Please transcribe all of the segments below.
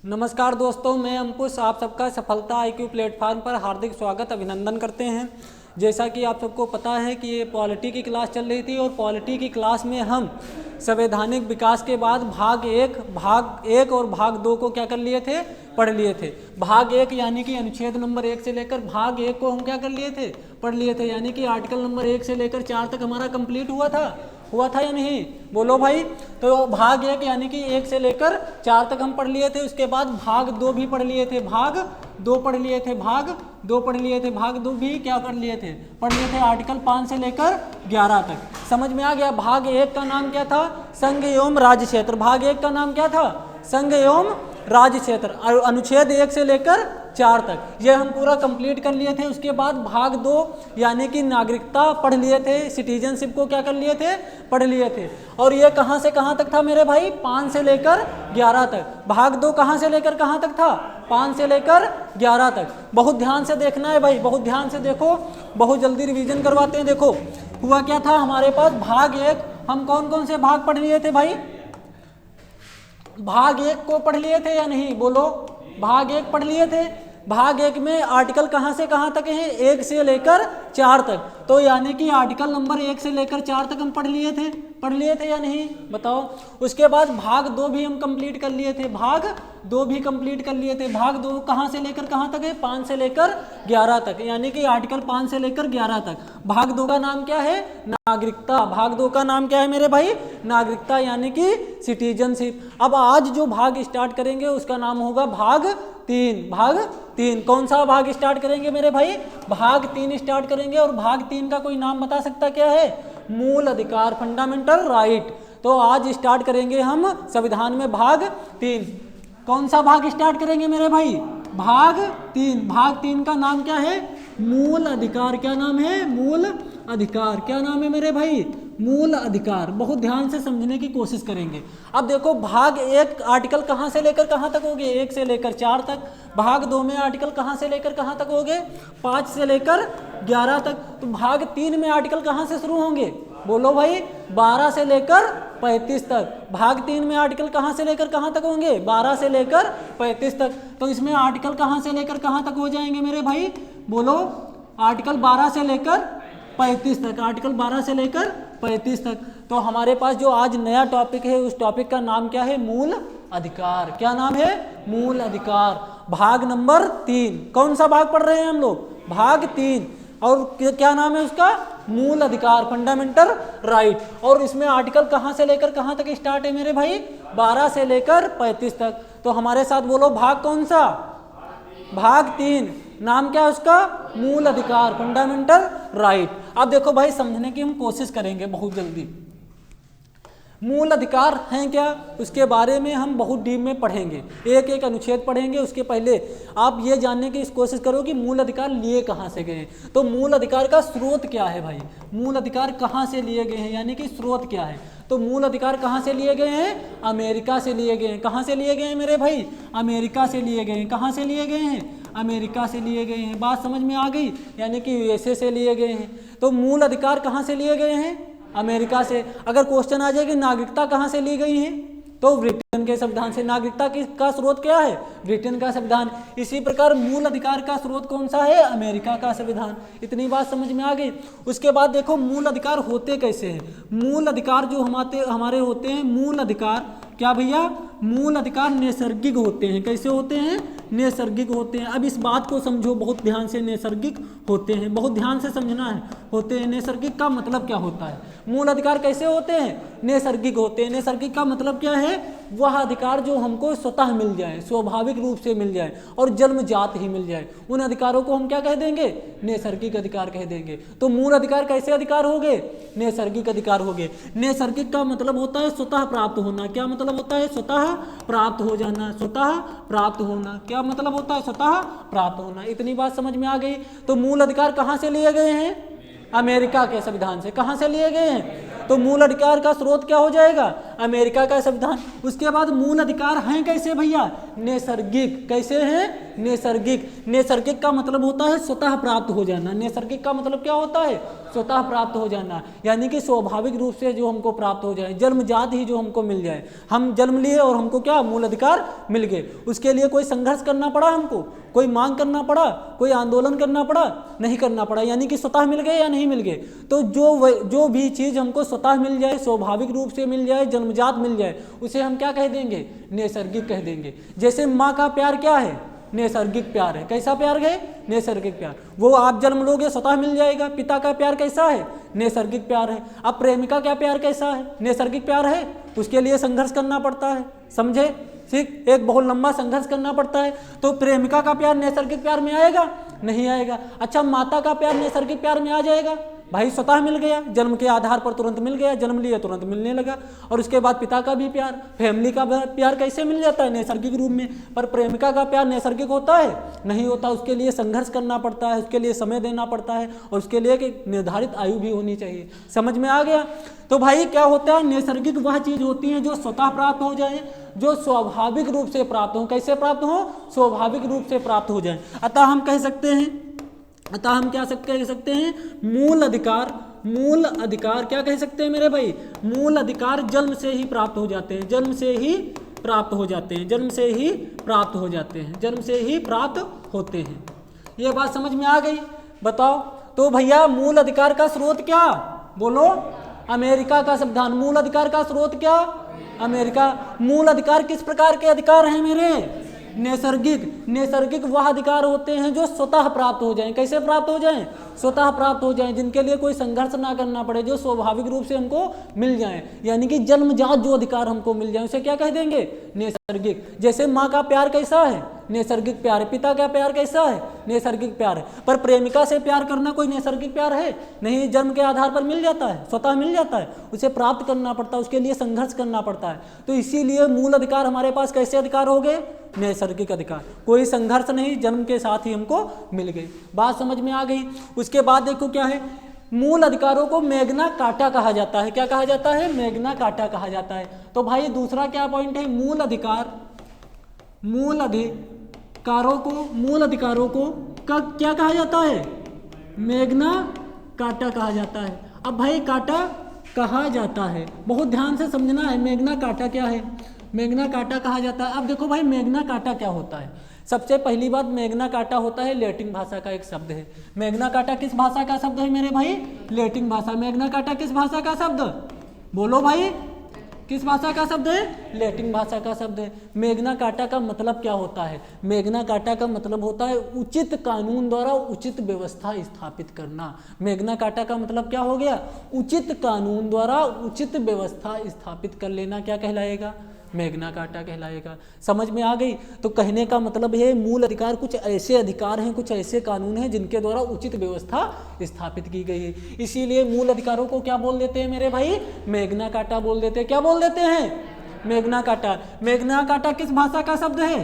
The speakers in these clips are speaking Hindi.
नमस्कार दोस्तों, मैं अंकुश आप सबका सफलता IQ प्लेटफॉर्म पर हार्दिक स्वागत अभिनंदन करते हैं। जैसा कि आप सबको पता है कि ये पॉलिटी की क्लास चल रही थी और पॉलिटी की क्लास में हम संवैधानिक विकास के बाद भाग एक और भाग 2 को क्या कर लिए थे, पढ़ लिए थे। भाग 1 यानी कि अनुच्छेद नंबर 1 से लेकर भाग 1 को हम क्या कर लिए थे, पढ़ लिए थे। यानी कि आर्टिकल नंबर 1 से लेकर 4 तक हमारा कंप्लीट हुआ था या नहीं, बोलो भाई। तो भाग 1 यानी कि 1 से लेकर 4 तक हम पढ़ लिए थे। उसके बाद भाग 2 भी पढ़ लिए थे, भाग 2 पढ़ लिए थे, भाग 2 पढ़ लिए थे, भाग 2 भी क्या कर लिए थे, पढ़ लिए थे आर्टिकल 5 से लेकर 11 तक। समझ में आ गया। भाग 1 का नाम क्या था, संघ एवं राज्य क्षेत्र। भाग 1 का नाम क्या था, संघ एवं राज्य क्षेत्र। अनुच्छेद 1 से लेकर 4 तक ये हम पूरा कंप्लीट कर लिए थे। उसके बाद भाग 2 यानी कि नागरिकता पढ़ लिए थे, सिटीजनशिप को क्या कर लिए थे, पढ़ लिए थे। और ये कहाँ से कहाँ तक था मेरे भाई, 5 से लेकर 11 तक। भाग 2 कहाँ से लेकर कहाँ तक था, 5 से लेकर 11 तक। बहुत ध्यान से देखना है भाई, बहुत ध्यान से देखो, बहुत जल्दी रिवीजन करवाते हैं। देखो हुआ क्या था हमारे पास, भाग 1 हम कौन कौन से भाग पढ़ लिए थे भाई, भाग 1 को पढ़ लिए थे या नहीं, बोलो। भाग 1 पढ़ लिए थे। भाग 1 में आर्टिकल कहाँ से कहाँ तक हैं, 1 से लेकर 4 तक। तो यानी कि आर्टिकल नंबर 1 से लेकर 4 तक हम पढ़ लिए थे या नहीं, बताओ। उसके बाद भाग 2 भी हम कंप्लीट कर लिए थे, भाग 2 भी कंप्लीट कर लिए थे। भाग 2 कहाँ से लेकर कहाँ तक है, 5 से लेकर 11 तक, यानी कि आर्टिकल 5 से लेकर 11 तक। भाग 2 का नाम क्या है, नागरिकता। भाग 2 का नाम क्या है मेरे भाई, नागरिकता यानी कि सिटीजनशिप। अब आज जो भाग स्टार्ट करेंगे उसका नाम होगा भाग 3। भाग 3 कौन सा भाग स्टार्ट करेंगे मेरे भाई, भाग 3 स्टार्ट करेंगे। और भाग 3 का कोई नाम बता सकता क्या है, मूल अधिकार, फंडामेंटल राइट। तो आज स्टार्ट करेंगे हम संविधान में भाग 3। कौन सा भाग स्टार्ट करेंगे मेरे भाई, भाग 3। भाग 3 का नाम क्या है, मूल अधिकार। क्या नाम है, मूल अधिकार। क्या नाम है मेरे भाई, मूल अधिकार। बहुत ध्यान से समझने की कोशिश करेंगे। अब देखो भाग 1 आर्टिकल कहाँ से लेकर कहाँ तक हो गए, 1 से लेकर 4 तक। भाग 2 में आर्टिकल कहाँ से लेकर कहाँ तक हो गए, 5 से लेकर 11 तक। तो भाग 3 में आर्टिकल कहाँ से शुरू होंगे, बोलो भाई, 12 से लेकर 35 तक। भाग 3 में आर्टिकल कहाँ से लेकर कहाँ तक होंगे, 12 से लेकर 35 तक। तो इसमें आर्टिकल कहाँ से लेकर कहाँ तक हो जाएंगे मेरे भाई, बोलो। आर्टिकल 12 से लेकर 35 तक, आर्टिकल 12 से लेकर 35 तक। तो हमारे पास जो आज नया टॉपिक है उस टॉपिक का नाम क्या है, मूल अधिकार। क्या नाम है, मूल अधिकार। भाग नंबर 3। कौन सा भाग पढ़ रहे हैं हम लोग, भाग 3। और क्या नाम है उसका, मूल अधिकार, फंडामेंटल राइट। और इसमें आर्टिकल कहाँ से लेकर कहाँ तक स्टार्ट है मेरे भाई, 12 से लेकर 35 तक। तो हमारे साथ बोलो, भाग कौन सा, भाग 3। नाम क्या है उसका, मूल अधिकार, फंडामेंटल राइट। अब देखो भाई, समझने की हम कोशिश करेंगे बहुत जल्दी। मूल अधिकार हैं क्या, उसके बारे में हम बहुत डीप में पढ़ेंगे, एक एक अनुच्छेद पढ़ेंगे। उसके पहले आप ये जानने की कोशिश करो कि मूल अधिकार लिए कहाँ से गए। तो मूल अधिकार का स्रोत क्या है भाई, मूल अधिकार कहाँ से लिए गए हैं, यानी कि स्रोत क्या है। तो मूल अधिकार कहाँ से लिए गए हैं, अमेरिका से लिए गए हैं। कहाँ से लिए गए हैं मेरे भाई, अमेरिका से लिए गए हैं। कहाँ से लिए गए हैं, अमेरिका से लिए गए हैं। बात समझ में आ गई, यानी कि USA से लिए गए हैं। तो मूल अधिकार कहाँ से लिए गए हैं, अमेरिका से। अगर क्वेश्चन आ जाए कि नागरिकता कहाँ से ली गई है, तो ब्रिटेन के संविधान से। नागरिकता का स्रोत क्या है, ब्रिटेन का संविधान। इसी प्रकार मूल अधिकार का स्रोत कौन सा है, अमेरिका का संविधान। इतनी बात समझ में आ गई। उसके बाद देखो मूल अधिकार होते कैसे हैं। मूल अधिकार जो हमारे होते हैं, मूल अधिकार क्या भैया, मूल अधिकार नैसर्गिक होते हैं। कैसे होते हैं, नैसर्गिक होते हैं। अब इस बात को समझो बहुत ध्यान से, नैसर्गिक होते हैं, बहुत ध्यान से समझना है। होते हैं, नैसर्गिक का मतलब क्या होता है, मूल अधिकार कैसे होते हैं, नैसर्गिक होते हैं। नैसर्गिक का मतलब क्या है, वह अधिकार जो हमको स्वतः मिल जाए, स्वाभाविक रूप से मिल जाए और जन्मजात ही मिल जाए, उन अधिकारों को हम क्या कह देंगे, नैसर्गिक अधिकार कह देंगे। तो मूल अधिकार कैसे अधिकार हो गए, नैसर्गिक अधिकार हो गए। नैसर्गिक का मतलब होता है स्वतः प्राप्त होना। क्या मतलब होता है, स्वतः प्राप्त हो जाना, स्वतः प्राप्त होना। क्या मतलब होता है, स्वतः प्राप्त होना। इतनी बात समझ में आ गई। तो मूल अधिकार कहाँ से लिए गए हैं, अमेरिका के संविधान से। कहाँ से लिए गए हैं, तो मूल अधिकार का स्रोत क्या हो जाएगा, अमेरिका का संविधान। उसके बाद मूल अधिकार हैं कैसे भैया, नैसर्गिक। कैसे हैं, नैसर्गिक। नैसर्गिक का मतलब होता है स्वतः प्राप्त हो जाना। नैसर्गिक का मतलब क्या होता है, स्वतः प्राप्त हो जाना, यानी कि स्वाभाविक रूप से जो हमको प्राप्त हो जाए, जन्मजात ही जो हमको मिल जाए। हम जन्म लिए और हमको क्या मूल अधिकार मिल गए। उसके लिए कोई संघर्ष करना पड़ा हमको, कोई मांग करना पड़ा, कोई आंदोलन करना पड़ा, नहीं करना पड़ा, यानी कि स्वतः मिल गए या नहीं मिल गए। तो जो भी चीज़ हमको स्वतः मिल जाए, स्वाभाविक रूप से मिल जाए, जन्मजात मिल जाए, उसे हम क्या कह देंगे, नैसर्गिक कह देंगे। जैसे माँ का प्यार क्या है, नैसर्गिक प्यार है। कैसा प्यार है, नैसर्गिक प्यार। वो आप जन्म लोगे स्वतः मिल जाएगा। पिता का प्यार कैसा है, नैसर्गिक प्यार है। अब प्रेमिका का प्यार कैसा है, नैसर्गिक प्यार है। उसके लिए संघर्ष करना पड़ता है, समझे, ठीक, एक बहुत लंबा संघर्ष करना पड़ता है। तो प्रेमिका का प्यार नैसर्गिक प्यार में आएगा, नहीं आएगा। अच्छा, माता का प्यार नैसर्गिक प्यार में आ जाएगा, भाई स्वतः मिल गया, जन्म के आधार पर तुरंत मिल गया, जन्म लिया तुरंत मिलने लगा। और उसके बाद पिता का भी प्यार, फैमिली का प्यार कैसे मिल जाता है, नैसर्गिक रूप में। पर प्रेमिका का प्यार नैसर्गिक होता है, नहीं होता। उसके लिए संघर्ष करना पड़ता है, उसके लिए समय देना पड़ता है, और उसके लिए एक निर्धारित आयु भी होनी चाहिए। समझ में आ गया। तो भाई क्या होता है, नैसर्गिक वह चीज होती है जो स्वतः प्राप्त हो जाए, जो स्वाभाविक रूप से प्राप्त हो। कैसे प्राप्त हो, स्वाभाविक रूप से प्राप्त हो जाए। अतः हम कह सकते हैं, अतः हम क्या कह सकते हैं, मूल अधिकार, मूल अधिकार क्या कह सकते हैं मेरे भाई, मूल अधिकार जन्म से ही प्राप्त हो जाते हैं, जन्म से ही प्राप्त हो जाते हैं, जन्म से ही प्राप्त हो जाते हैं, जन्म से ही प्राप्त होते हैं। ये बात समझ में आ गई, बताओ। तो भैया मूल अधिकार का स्रोत क्या, बोलो, अमेरिका का संविधान। मूल अधिकार का स्रोत क्या, अमेरिका। मूल अधिकार किस प्रकार के अधिकार हैं मेरे, नैसर्गिक। नैसर्गिक वह अधिकार होते हैं जो स्वतः प्राप्त हो जाएं। कैसे प्राप्त हो जाएं, स्वतः प्राप्त हो जाएं, जिनके लिए कोई संघर्ष ना करना पड़े, जो स्वाभाविक रूप से हमको मिल जाएं, यानी कि जन्मजात जो अधिकार हमको मिल जाए, उसे क्या कह देंगे, नैसर्गिक। जैसे माँ का प्यार कैसा है, नैसर्गिक प्यार है। पिता का प्यार कैसा है, नैसर्गिक प्यार है। पर प्रेमिका से प्यार करना कोई नैसर्गिक प्यार है नहीं, जन्म के आधार पर मिल जाता है, स्वतः मिल जाता है। उसे प्राप्त करना पड़ता है, उसके लिए संघर्ष करना पड़ता है। तो इसीलिए मूल अधिकार हमारे पास कैसे अधिकार हो गए, नैसर्गिक अधिकार। कोई संघर्ष नहीं, जन्म के साथ ही हमको मिल गई। बात समझ में आ गई। उसके बाद देखो क्या है, मूल अधिकारों को मैग्ना कार्टा कहा जाता है। क्या कहा जाता है, मैग्ना कार्टा कहा जाता है। तो भाई दूसरा क्या पॉइंट है, मूल अधिकार, मूल अधिकारों को, मूल अधिकारों को क्या कहा जाता है, मैग्ना कार्टा कहा जाता है। अब भाई कार्टा कहा जाता है, बहुत ध्यान से समझना है, मैग्ना कार्टा क्या है, मैग्ना कार्टा कहा जाता है। अब देखो भाई मैग्ना कार्टा क्या होता है। सबसे पहली बात, मैग्ना कार्टा होता है लैटिन भाषा का एक शब्द है। मैग्ना कार्टा किस भाषा का शब्द है मेरे भाई, लैटिन भाषा। मैग्ना कार्टा किस भाषा का शब्द, बोलो भाई, किस भाषा का शब्द है, लैटिन भाषा का शब्द है। मैग्ना कार्टा का मतलब क्या होता है, मैग्ना कार्टा का मतलब होता है उचित कानून द्वारा उचित व्यवस्था स्थापित करना। मैग्ना कार्टा का मतलब क्या हो गया, उचित कानून द्वारा उचित व्यवस्था स्थापित कर लेना क्या कहलाएगा, मैग्ना कार्टा कहलाएगा। समझ में आ गई। तो कहने का मतलब है मूल अधिकार कुछ ऐसे अधिकार हैं, कुछ ऐसे कानून हैं जिनके द्वारा उचित व्यवस्था स्थापित की गई है। इसीलिए मूल अधिकारों को क्या बोल देते हैं मेरे भाई, मैग्ना कार्टा बोल देते हैं। क्या बोल देते हैं, मैग्ना कार्टा। मैग्ना कार्टा किस भाषा का शब्द है,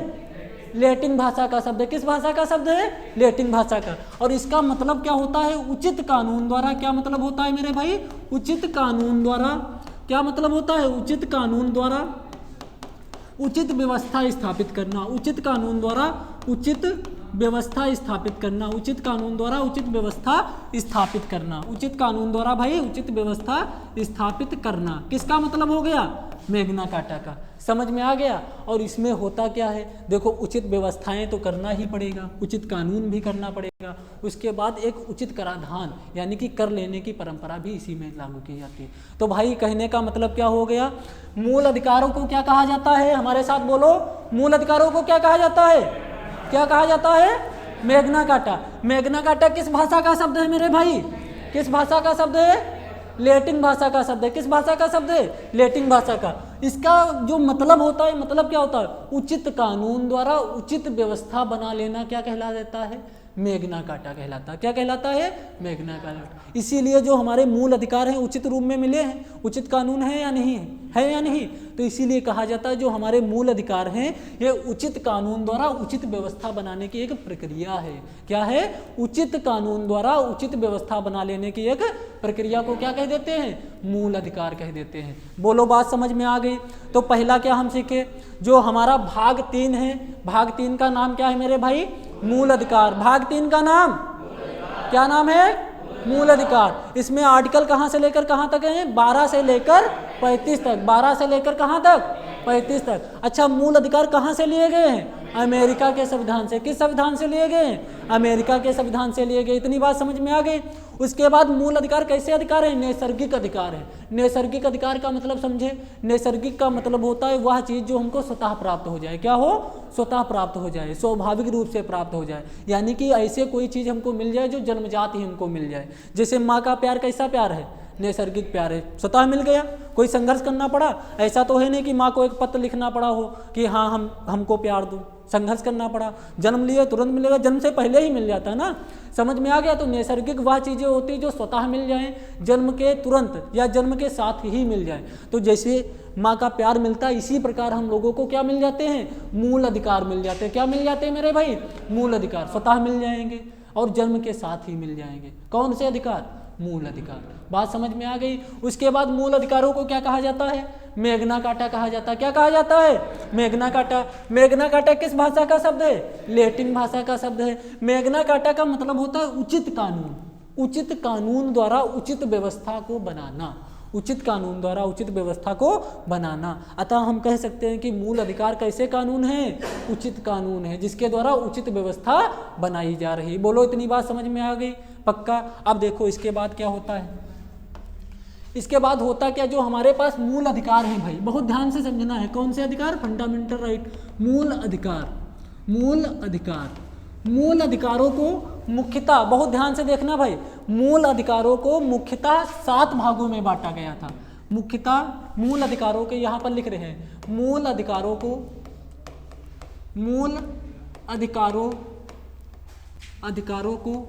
लैटिन भाषा का शब्द है। किस भाषा का शब्द है, लैटिन भाषा का। और इसका मतलब क्या होता है, उचित कानून द्वारा। क्या मतलब होता है मेरे भाई, उचित कानून द्वारा। क्या मतलब होता है, उचित कानून द्वारा उचित व्यवस्था स्थापित करना। उचित कानून द्वारा उचित व्यवस्था स्थापित करना, उचित कानून द्वारा उचित व्यवस्था स्थापित करना, उचित कानून द्वारा भाई उचित व्यवस्था स्थापित करना। किसका मतलब हो गया, मैग्ना कार्टा का। समझ में आ गया। और इसमें होता क्या है, देखो उचित व्यवस्थाएं तो करना ही पड़ेगा, उचित कानून भी करना पड़ेगा, उसके बाद एक उचित कराधान यानी कि कर लेने की परंपरा भी इसी में लागू की जाती है। तो भाई कहने का मतलब क्या हो गया, मूल अधिकारों को क्या कहा जाता है, हमारे साथ बोलो, मूल अधिकारों को क्या कहा जाता है, क्या कहा जाता है, मैग्ना कार्टा। मैग्ना कार्टा किस भाषा का शब्द है मेरे भाई, किस भाषा का शब्द है, लैटिन भाषा का शब्द है। किस भाषा का शब्द है, लैटिन भाषा का। इसका जो मतलब होता है, मतलब क्या होता है, उचित कानून द्वारा उचित व्यवस्था बना लेना क्या कहला देता है, मैग्ना कार्टा कहलाता है। क्या कहलाता है? Magna carta. इसीलिए जो हमारे मूल अधिकार हैं उचित रूप में मिले हैं, उचित कानून है या नहीं है या नहीं, तो इसीलिए कहा जाता है जो हमारे मूल अधिकार हैं ये उचित कानून द्वारा उचित व्यवस्था बनाने की एक प्रक्रिया है। क्या है? उचित कानून द्वारा उचित व्यवस्था बना लेने की एक प्रक्रिया को क्या कह देते हैं? मूल अधिकार कह देते हैं। बोलो बात समझ में आ गई? तो पहला क्या हम सीखे, जो हमारा भाग 3 है, भाग 3 का नाम क्या है मेरे भाई? मूल अधिकार। भाग 3 का नाम क्या नाम है? मूल अधिकार। इसमें आर्टिकल कहाँ से लेकर कहाँ तक है? 12 से लेकर 35 तक। 12 से लेकर कहाँ तक? 35 तक। अच्छा, मूल अधिकार कहाँ से लिए गए हैं? अमेरिका के संविधान से। किस संविधान से लिए गए हैं? अमेरिका के संविधान से लिए गए। इतनी बात समझ में आ गई? उसके बाद मूल अधिकार कैसे अधिकार है? नैसर्गिक अधिकार है। नैसर्गिक अधिकार का मतलब समझे? नैसर्गिक का मतलब होता है वह चीज़ जो हमको स्वतः प्राप्त हो जाए। क्या हो? स्वतः प्राप्त हो जाए, स्वाभाविक रूप से प्राप्त हो जाए। यानी कि ऐसे कोई चीज़ हमको मिल जाए जो जन्मजात ही हमको मिल जाए। जैसे माँ का प्यार कैसा प्यार है? नैसर्गिक प्यार है, स्वतः मिल गया। कोई संघर्ष करना पड़ा? ऐसा तो है नहीं कि माँ को एक पत्र लिखना पड़ा हो कि हाँ हमको प्यार दो। संघर्ष करना पड़ा। जन्म लिए तुरंत मिलेगा? जन्म से पहले ही मिल जाता है ना। समझ में आ गया? तो नैसर्गिक वह चीज़ें होती जो स्वतः मिल जाएं, जन्म के तुरंत या जन्म के साथ ही मिल जाए। तो जैसे माँ का प्यार मिलता है, इसी प्रकार हम लोगों को क्या मिल जाते हैं? मूल अधिकार मिल जाते हैं। क्या मिल जाते हैं मेरे भाई? मूल अधिकार। स्वतः मिल जाएंगे और जन्म के साथ ही मिल जाएंगे। कौन से अधिकार? मूल अधिकार। बात समझ में आ गई? उसके बाद मूल अधिकारों को क्या कहा जाता है? मैग्ना कार्टा कहा जाता है। क्या कहा जाता है? Magna carta. मैग्ना कार्टा किस भाषा का शब्द है? लैटिन भाषा का शब्द है। मैग्ना कार्टा का मतलब होता है उचित कानून। उचित कानून द्वारा उचित व्यवस्था को बनाना। उचित कानून द्वारा उचित व्यवस्था को बनाना। अतः हम कह सकते हैं कि मूल अधिकार कैसे कानून है? उचित कानून है, जिसके द्वारा उचित व्यवस्था बनाई जा रही। बोलो, इतनी बात समझ में आ गई? पक्का? अब देखो इसके बाद क्या होता है। इसके बाद होता क्या, जो हमारे पास मूल अधिकार हैं भाई, बहुत ध्यान से समझना है। कौन से अधिकार? Fundamental right. मूल अधिकार। मूल अधिकार। मूल अधिकारों को मुख्यतः, बहुत ध्यान से देखना भाई, मूल अधिकारों को मुख्यतः 7 भागों में बांटा गया था। मुख्यतः मूल अधिकारों के यहाँ पर लिख रहे हैं, मूल अधिकारों को, मूल अधिकारों को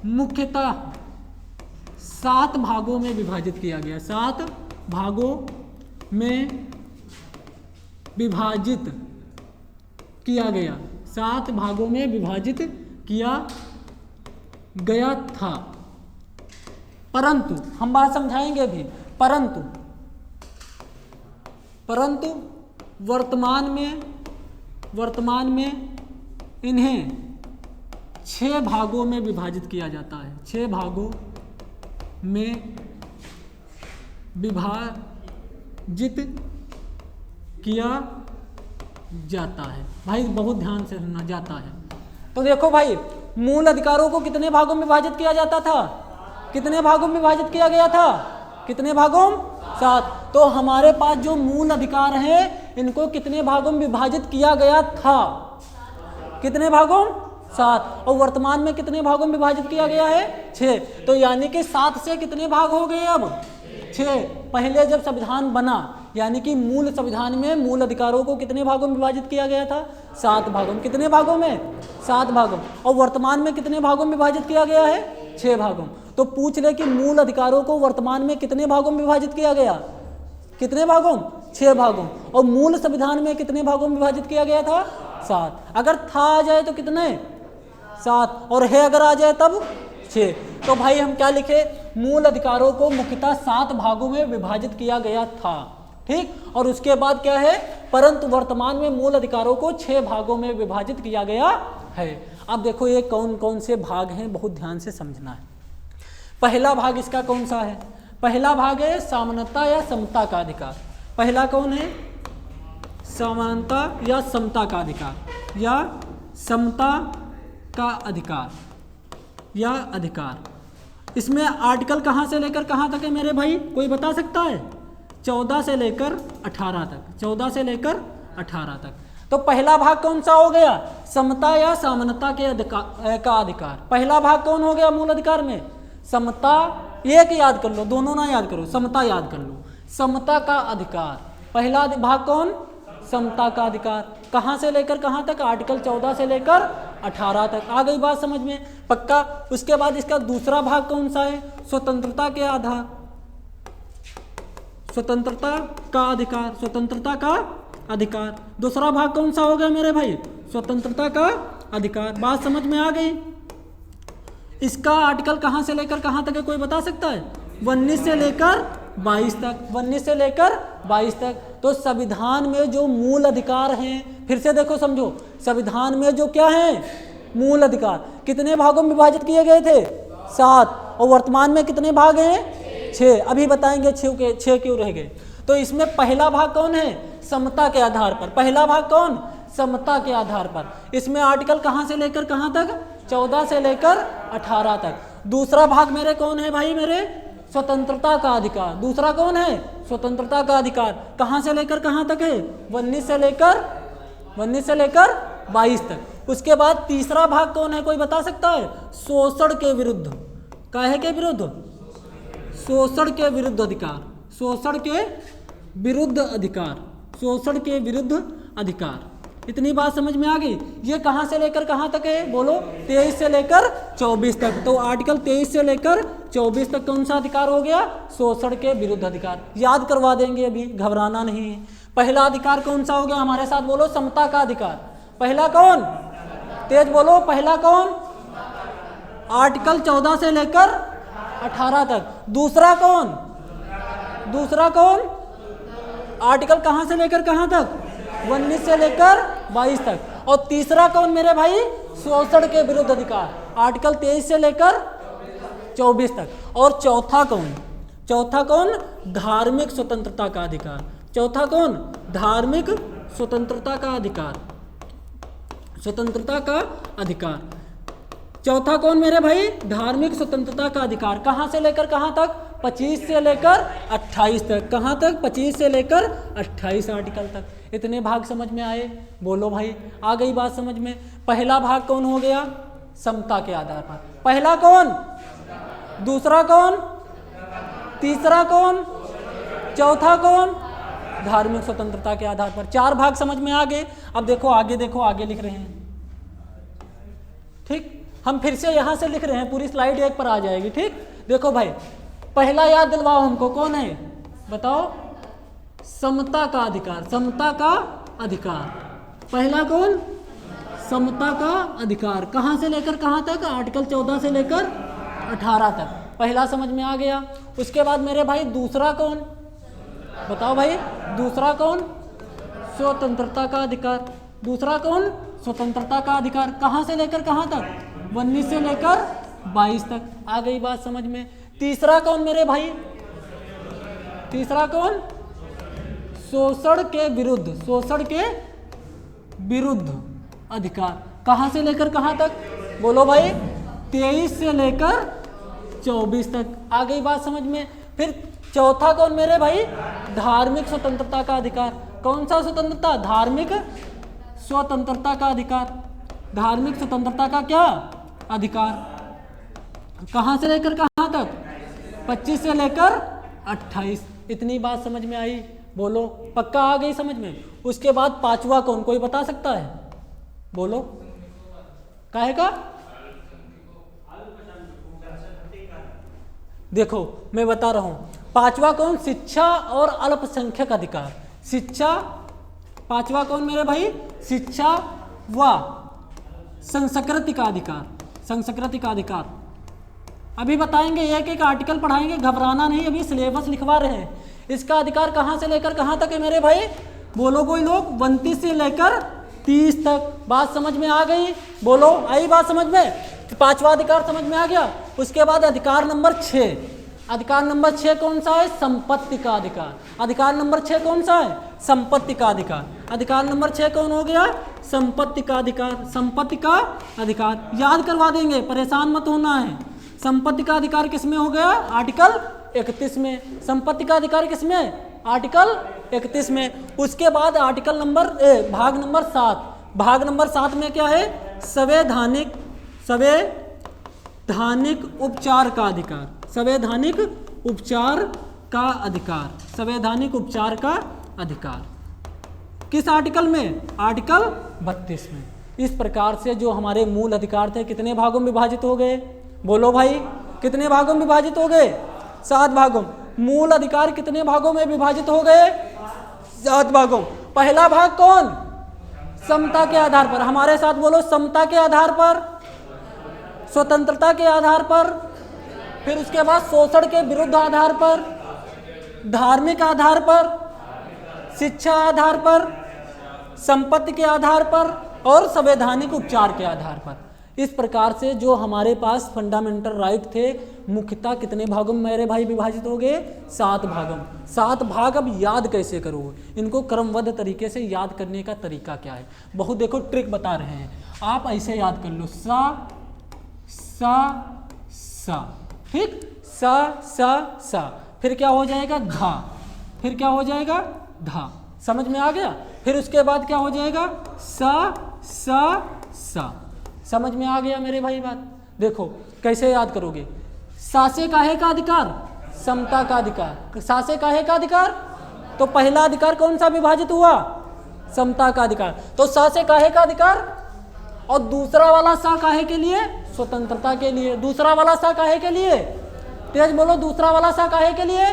मुख्यतः 7 भागों में विभाजित किया गया। 7 भागों में विभाजित किया गया। 7 भागों में विभाजित किया गया था। परंतु हम बात समझाएंगे अभी। परंतु वर्तमान में इन्हें 6 भागों में विभाजित किया जाता है। 6 भागों में विभाजित किया जाता है। भाई बहुत ध्यान से सुनना, जाता है। तो देखो भाई, मूल अधिकारों को कितने भागों में विभाजित किया जाता था? कितने भागों में विभाजित किया गया था? कितने भागों? 7। तो हमारे पास जो मूल अधिकार हैं, इनको कितने भागों में विभाजित किया गया था? कितने भागों? 7। और वर्तमान में कितने भागों में विभाजित किया गया है? 6। तो यानी कि 7 से कितने भाग हो गए अब? 6। पहले जब संविधान बना, यानी कि मूल संविधान में मूल अधिकारों को कितने भागों में विभाजित किया गया था? 7 भागों में। कितने भागों में? 7 भागों। और वर्तमान में कितने भागों में विभाजित किया गया है? 6 भागों। तो पूछ ले कि मूल अधिकारों को वर्तमान में कितने भागों में विभाजित किया गया? कितने भागों? 6 भागों। और मूल संविधान में कितने भागों में विभाजित किया गया था? 7। अगर था आ जाए तो कितने? 7। और है अगर आ जाए तब 6। तो भाई हम क्या लिखे? मूल अधिकारों को मुख्यतः 7 भागों में विभाजित किया गया था। ठीक। और उसके बाद क्या है? परंतु वर्तमान में मूल अधिकारों को 6 भागों में विभाजित किया गया है। अब देखो ये कौन कौन से भाग हैं, बहुत ध्यान से समझना है। पहला भाग इसका कौन सा है? पहला भाग है समानता या समता का अधिकार। पहला कौन है? समानता या समता का अधिकार, या समता का अधिकार, या अधिकार। इसमें आर्टिकल कहाँ से लेकर कहाँ तक है मेरे भाई? कोई बता सकता है? 14 से लेकर 18 तक। 14 से लेकर 18 तक। तो पहला भाग कौन सा हो गया? समता या समानता के का अधिकार। पहला भाग कौन हो गया मूल अधिकार में? समता। एक याद कर लो, दोनों ना याद करो, समता याद कर लो। समता का अधिकार। पहला भाग कौन? समता का अधिकार। कहाँ से लेकर कहाँ तक? आर्टिकल 14 से लेकर 18 तक। आ गई बात समझ में? पक्का। उसके बाद इसका दूसरा भाग कौन सा है? स्वतंत्रता के आधार, स्वतंत्रता का अधिकार, स्वतंत्रता का अधिकार। दूसरा भाग कौन सा हो गया मेरे भाई? स्वतंत्रता का अधिकार। बात समझ में आ गई? इसका आर्टिकल कहां से लेकर कहां तक है, कोई बता सकता है? 19 से लेकर 22 तक, 19 से लेकर 22 तक। तो संविधान में जो मूल अधिकार हैं, फिर से देखो समझो, संविधान में जो क्या है मूल अधिकार, कितने भागों में विभाजित किए गए थे? 7। और वर्तमान में कितने भाग हैं? 6। अभी बताएंगे 6 क्यों रह गए। तो इसमें पहला भाग कौन है? समता के आधार पर। पहला भाग कौन? समता के आधार पर। इसमें आर्टिकल कहां से लेकर कहां तक? 14 से लेकर 18 तक। दूसरा भाग मेरे कौन है भाई? मेरे स्वतंत्रता का अधिकार। दूसरा कौन है? स्वतंत्रता का अधिकार। कहां से लेकर कहां तक है? 19 से लेकर 22 तक। उसके बाद तीसरा भाग कौन है, कोई बता सकता है? शोषण के विरुद्ध। काहे के विरुद्ध? शोषण के विरुद्ध अधिकार, शोषण के विरुद्ध अधिकार, शोषण के विरुद्ध अधिकार। इतनी बात समझ में आ गई? ये कहां से लेकर कहां तक है बोलो? 23 से लेकर 24 तक। तो आर्टिकल 23 से लेकर 24 तक कौन सा अधिकार हो गया? शोषण के विरुद्ध अधिकार। याद करवा देंगे, अभी घबराना नहीं है। पहला अधिकार कौन सा हो गया? हमारे साथ बोलो, समता का अधिकार। पहला कौन? तेज बोलो, पहला कौन? आर्टिकल 14 से लेकर 18 तक। दूसरा कौन? दूसरा कौन? आर्टिकल कहां से लेकर कहां तक? 19 से लेकर 22 तक। और तीसरा कौन मेरे भाई? शोषण के विरुद्ध अधिकार, आर्टिकल 23 से लेकर 24 तक। और चौथा कौन? चौथा कौन? धार्मिक स्वतंत्रता का अधिकार। चौथा कौन? धार्मिक स्वतंत्रता का अधिकार, स्वतंत्रता का अधिकार। चौथा कौन मेरे भाई? धार्मिक स्वतंत्रता का अधिकार। कहां से लेकर कहां तक? 25 से लेकर 28 तक। कहां तक? 25 से लेकर 28 आर्टिकल तक। इतने भाग समझ में आए? बोलो भाई, आ गई बात समझ में? पहला भाग कौन हो गया? समता के आधार पर। पहला कौन? दूसरा कौन? तीसरा कौन? चौथा कौन? धार्मिक स्वतंत्रता के आधार पर। 4 भाग समझ में आ गए। अब देखो आगे, देखो आगे लिख रहे हैं। ठीक, हम फिर से यहां से लिख रहे हैं, पूरी स्लाइड एक पर आ जाएगी। ठीक, देखो भाई, पहला याद दिलवाओ हमको, कौन है बताओ? समता का अधिकार, समता का अधिकार। पहला कौन? समता का अधिकार। कहां से लेकर कहां तक? आर्टिकल 14 से लेकर 18 तक। पहला समझ में आ गया। उसके बाद मेरे भाई दूसरा कौन? बताओ भाई, दूसरा कौन? स्वतंत्रता का अधिकार। दूसरा कौन? स्वतंत्रता का अधिकार। कहां से लेकर कहां तक? 19 से लेकर 22 तक। आ गई बात समझ में? तीसरा कौन मेरे भाई? तीसरा कौन? शोषण के विरुद्ध, शोषण के विरुद्ध अधिकार। कहां से लेकर कहां तक? बोलो भाई, 23 से लेकर 24 तक। आ गई बात समझ में? फिर चौथा कौन मेरे भाई? धार्मिक स्वतंत्रता का अधिकार। कौन सा स्वतंत्रता? धार्मिक स्वतंत्रता का अधिकार। धार्मिक स्वतंत्रता का क्या अधिकार? कहां से लेकर कहां तक? 25 से लेकर 28। इतनी बात समझ में आई? बोलो, पक्का आ गई समझ में? उसके बाद पांचवा कौन, कोई बता सकता है? बोलो, काहे का? देखो मैं बता रहा हूं, पांचवा कौन? शिक्षा और अल्पसंख्यक अधिकार। शिक्षा, पांचवा कौन मेरे भाई? शिक्षा व संस्कृति का अधिकार, संस्कृति का अधिकार। अभी बताएंगे, एक एक आर्टिकल पढ़ाएंगे, घबराना नहीं, अभी सिलेबस लिखवा रहे हैं। इसका अधिकार कहां से लेकर कहां तक है मेरे भाई? बोलो कोई लोग, 29 से लेकर 30 तक। बात समझ में आ गई? बोलो, आई बात समझ में? पांचवा अधिकार समझ में आ गया। उसके बाद अधिकार नंबर 6। अधिकार नंबर 6 कौन सा है? संपत्ति का अधिकार। अधिकार नंबर 6 कौन सा है? संपत्ति का अधिकार। अधिकार नंबर 6 कौन हो गया? संपत्ति का अधिकार। संपत्ति का अधिकार याद करवा देंगे, परेशान मत होना है। संपत्ति का अधिकार किसमें हो गया? आर्टिकल 31 में। संपत्ति का अधिकार किसमें? आर्टिकल 31 में। उसके बाद आर्टिकल नंबर भाग नंबर 7। भाग नंबर 7 में क्या है? संवैधानिक, संवैधानिक उपचार का अधिकार। संवैधानिक उपचार का अधिकार। संवैधानिक उपचार का अधिकार किस आर्टिकल में? आर्टिकल 32 में। इस प्रकार से जो हमारे मूल अधिकार थे कितने भागों में विभाजित हो गए? बोलो भाई, कितने भागों में विभाजित हो गए? 7 भागों। मूल अधिकार कितने भागों में विभाजित हो गए? 7 भागों। पहला भाग कौन? समता के आधार पर। हमारे साथ बोलो, समता के आधार पर, स्वतंत्रता के आधार पर, फिर उसके बाद शोषण के विरुद्ध आधार पर, धार्मिक आधार पर, शिक्षा आधार पर, संपत्ति के आधार पर और संवैधानिक उपचार के आधार पर। इस प्रकार से जो हमारे पास फंडामेंटल राइट थे मुख्यतः कितने भागों में मेरे भाई विभाजित हो गए? 7 भागों में। 7 भाग। अब याद कैसे करोगे इनको? क्रमबद्ध तरीके से याद करने का तरीका क्या है? बहुत देखो ट्रिक बता रहे हैं, आप ऐसे याद कर लो, सा सा, ठीक, सा, फिर क्या हो जाएगा? धा, फिर क्या हो जाएगा? धा। समझ में आ गया? फिर उसके बाद क्या हो जाएगा? सा। समझ में आ गया मेरे भाई बात? देखो कैसे याद करोगे। सा से काहे का अधिकार? समता का अधिकार। सा से काहे का अधिकार? तो पहला अधिकार कौन सा विभाजित हुआ? समता का अधिकार। तो सा से काहे का अधिकार? और दूसरा वाला सा काहे के लिए? स्वतंत्रता के लिए। दूसरा वाला सा काहे के लिए? तेज बोलो, दूसरा वाला सा काहे के लिए?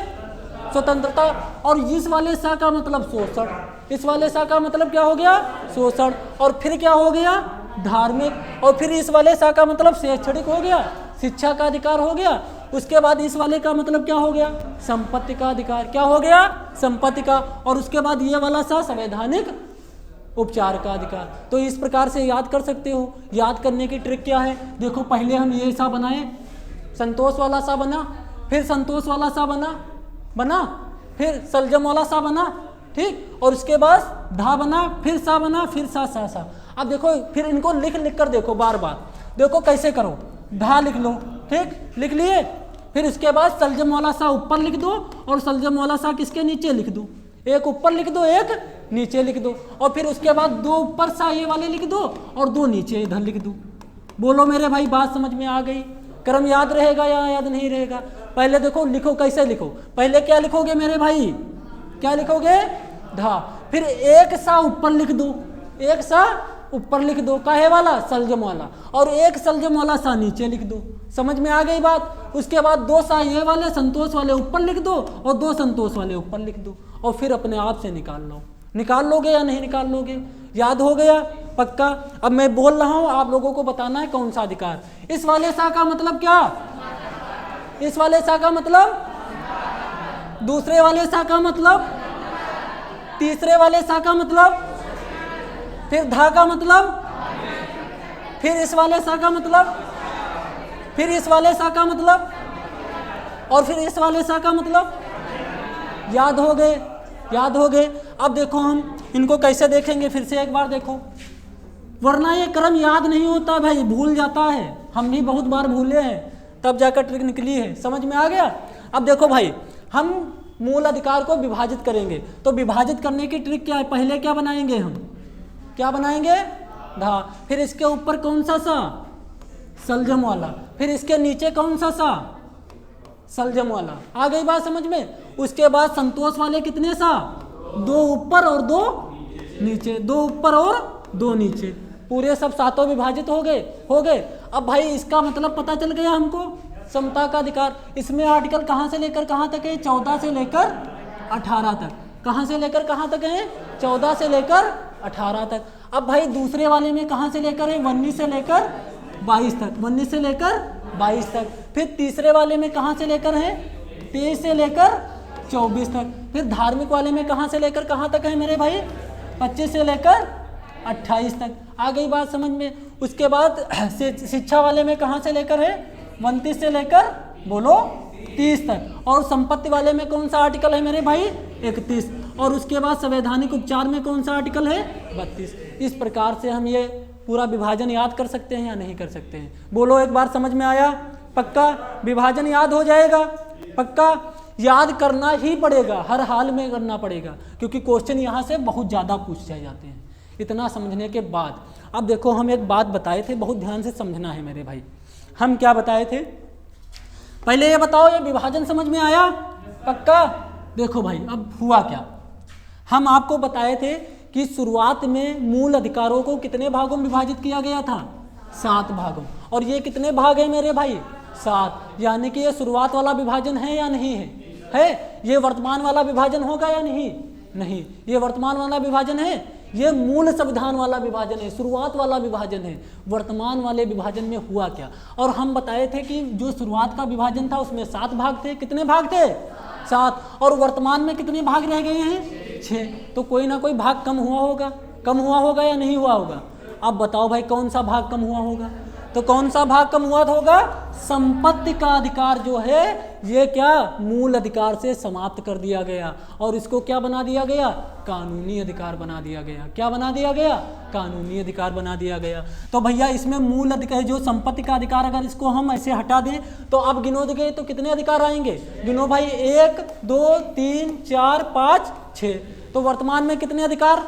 स्वतंत्रता। और इस वाले सा का मतलब शोषण। इस वाले सा का मतलब क्या हो गया? शोषण। और फिर क्या हो गया? धार्मिक। और फिर इस वाले सा का मतलब शैक्षणिक हो गया, शिक्षा का अधिकार हो गया। उसके बाद इस वाले का मतलब क्या हो गया? संपत्ति का अधिकार। क्या हो गया? संपत्ति का। और उसके बाद ये वाला सा संवैधानिक उपचार का अधिकार। तो इस प्रकार से याद कर सकते हो। याद करने की ट्रिक क्या है? देखो पहले हम ये सा बनाए, संतोष वाला सा बना, फिर संतोष वाला सा बना, फिर सलजम वाला सा बना, ठीक, और उसके बाद धा बना, फिर सा बना, फिर सा। अब देखो फिर इनको लिख कर देखो बार बार। देखो कैसे करो। धा लिख लो, ठीक, लिख लिए। फिर उसके बाद सलजम वाला सा ऊपर लिख दो और सलजम वाला सा किसके नीचे लिख दो? एक ऊपर लिख दो, एक नीचे लिख दो। और फिर उसके बाद 2 ऊपर सा ये वाले लिख दो और 2 नीचे इधर लिख दो। बोलो मेरे भाई, बात समझ में आ गई? क्रम याद रहेगा या याद नहीं रहेगा? पहले देखो लिखो, कैसे लिखो। पहले क्या लिखोगे मेरे भाई? क्या लिखोगे? धा। फिर एक सा ऊपर लिख दो, एक सा ऊपर लिख दो, काहे वाला? सलजम वाला। और एक सलजम वाला सा नीचे लिख दो। समझ में आ गई बात? उसके बाद 2 सा ये वाले संतोष वाले ऊपर लिख दो और 2 संतोष वाले ऊपर लिख दो। और फिर अपने आप से निकाल लो। निकाल लोगे या नहीं निकाल लोगे? याद हो गया? पक्का? अब मैं बोल रहा हूं, आप लोगों को बताना है कौन सा अधिकार। इस वाले सा का मतलब क्या? इस वाले सा का मतलब? दूसरे वाले सा का मतलब? तीसरे वाले सा का मतलब? फिर धा का मतलब? फिर इस वाले सा का मतलब? फिर इस वाले सा का मतलब? और फिर इस वाले सा का मतलब? याद हो गए? याद हो गए? अब देखो हम इनको कैसे देखेंगे, फिर से एक बार देखो, वरना ये क्रम याद नहीं होता भाई, भूल जाता है। हम भी बहुत बार भूले हैं, तब जाकर ट्रिक निकली है। समझ में आ गया? अब देखो भाई, हम मूल अधिकार को विभाजित करेंगे, तो विभाजित करने की ट्रिक क्या है? पहले क्या बनाएंगे हम? क्या बनाएंगे? धा। फिर इसके ऊपर कौन सा सा? सलजम वाला। फिर इसके नीचे कौन सा सा? सलजम वाला। आ गई बात समझ में? उसके बाद संतोष वाले कितने सा? 2 ऊपर और 2 नीचे। 2 ऊपर और 2 नीचे। पूरे सब 7 विभाजित हो गए। अब भाई इसका मतलब पता चल गया हमको, समता का अधिकार। इसमें आर्टिकल कहाँ से लेकर कहाँ तक है? 14 से लेकर 18 तक। कहाँ से लेकर कहाँ तक है? 14 से लेकर 18 तक। अब भाई दूसरे वाले में कहाँ से लेकर है? 19 से लेकर 22 तक। 19 से लेकर 22 तक। फिर तीसरे वाले में कहाँ से लेकर है? 23 से लेकर 24 तक। फिर धार्मिक वाले में कहाँ से लेकर कहाँ तक है मेरे भाई? 25 से लेकर 28 तक। आ गई बात समझ में? उसके बाद शिक्षा वाले में कहाँ से लेकर है? 29 से लेकर बोलो 30 तक। और संपत्ति वाले में कौन सा आर्टिकल है मेरे भाई? 31। और उसके बाद संवैधानिक उपचार में कौन सा आर्टिकल है? 32। इस प्रकार से हम ये पूरा विभाजन याद कर सकते हैं या नहीं कर सकते हैं? बोलो एक बार, समझ में आया? पक्का विभाजन याद हो जाएगा? पक्का याद करना ही पड़ेगा, हर हाल में करना पड़ेगा, क्योंकि क्वेश्चन यहाँ से बहुत ज़्यादा पूछे जाते हैं। इतना समझने के बाद अब देखो, हम एक बात बताए थे, बहुत ध्यान से समझना है मेरे भाई। हम क्या बताए थे? पहले ये बताओ, ये विभाजन समझ में आया? पक्का? देखो भाई, अब हुआ क्या, हम आपको बताए थे कि शुरुआत में मूल अधिकारों को कितने भागों में विभाजित किया गया था? 7 भागों। और ये कितने भाग है मेरे भाई? 7। यानी कि ये शुरुआत वाला विभाजन है या नहीं है? है। ये वर्तमान वाला विभाजन होगा या नहीं? नहीं। ये वर्तमान वाला विभाजन है, ये मूल संविधान वाला विभाजन है, शुरुआत वाला विभाजन है। वर्तमान वाले विभाजन में हुआ क्या? और हम बताए थे कि जो शुरुआत का विभाजन था उसमें 7 भाग थे। कितने भाग थे? 7। और वर्तमान में कितने भाग रह गए हैं? 6। तो कोई ना कोई भाग कम हुआ होगा। कम हुआ होगा या नहीं हुआ होगा? अब बताओ भाई कौन सा भाग कम हुआ होगा? तो कौन सा भाग कम हुआ होगा? संपत्ति का अधिकार जो है ये क्या मूल अधिकार से समाप्त कर दिया गया और इसको क्या बना दिया गया? कानूनी अधिकार बना दिया गया। क्या बना दिया गया? कानूनी अधिकार बना दिया गया। तो भैया इसमें मूल अधिकार जो संपत्ति का अधिकार, अगर इसको हम ऐसे हटा दें तो अब गिनोगे तो कितने अधिकार आएंगे? गिनो भाई, 1 2 3 4 5 6। तो वर्तमान में कितने अधिकार?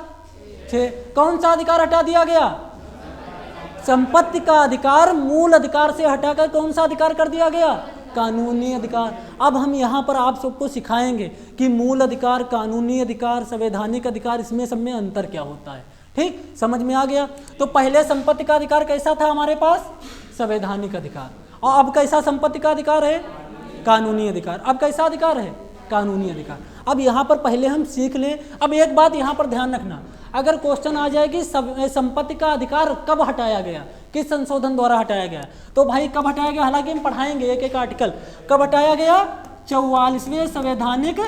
6। कौन सा अधिकार हटा दिया गया? संपत्ति का अधिकार मूल अधिकार से हटाकर कौन सा अधिकार कर दिया गया? कानूनी अधिकार। अब हम यहाँ पर आप सबको सिखाएंगे कि मूल अधिकार, कानूनी अधिकार, संवैधानिक अधिकार, इसमें सब में अंतर क्या होता है। ठीक, समझ में आ गया? तो पहले संपत्ति का अधिकार कैसा था हमारे पास? संवैधानिक अधिकार। और अब कैसा संपत्ति का अधिकार है? कानूनी अधिकार। अब कैसा अधिकार है? कानूनी अधिकार। अब यहाँ पर पहले हम सीख लें। अब एक बात यहाँ पर ध्यान रखना, अगर क्वेश्चन आ जाए कि संपत्ति का अधिकार कब हटाया गया, किस संशोधन द्वारा हटाया गया, तो भाई कब हटाया गया, हालांकि हम पढ़ाएंगे एक एक आर्टिकल। कब हटाया गया? 44वें संवैधानिक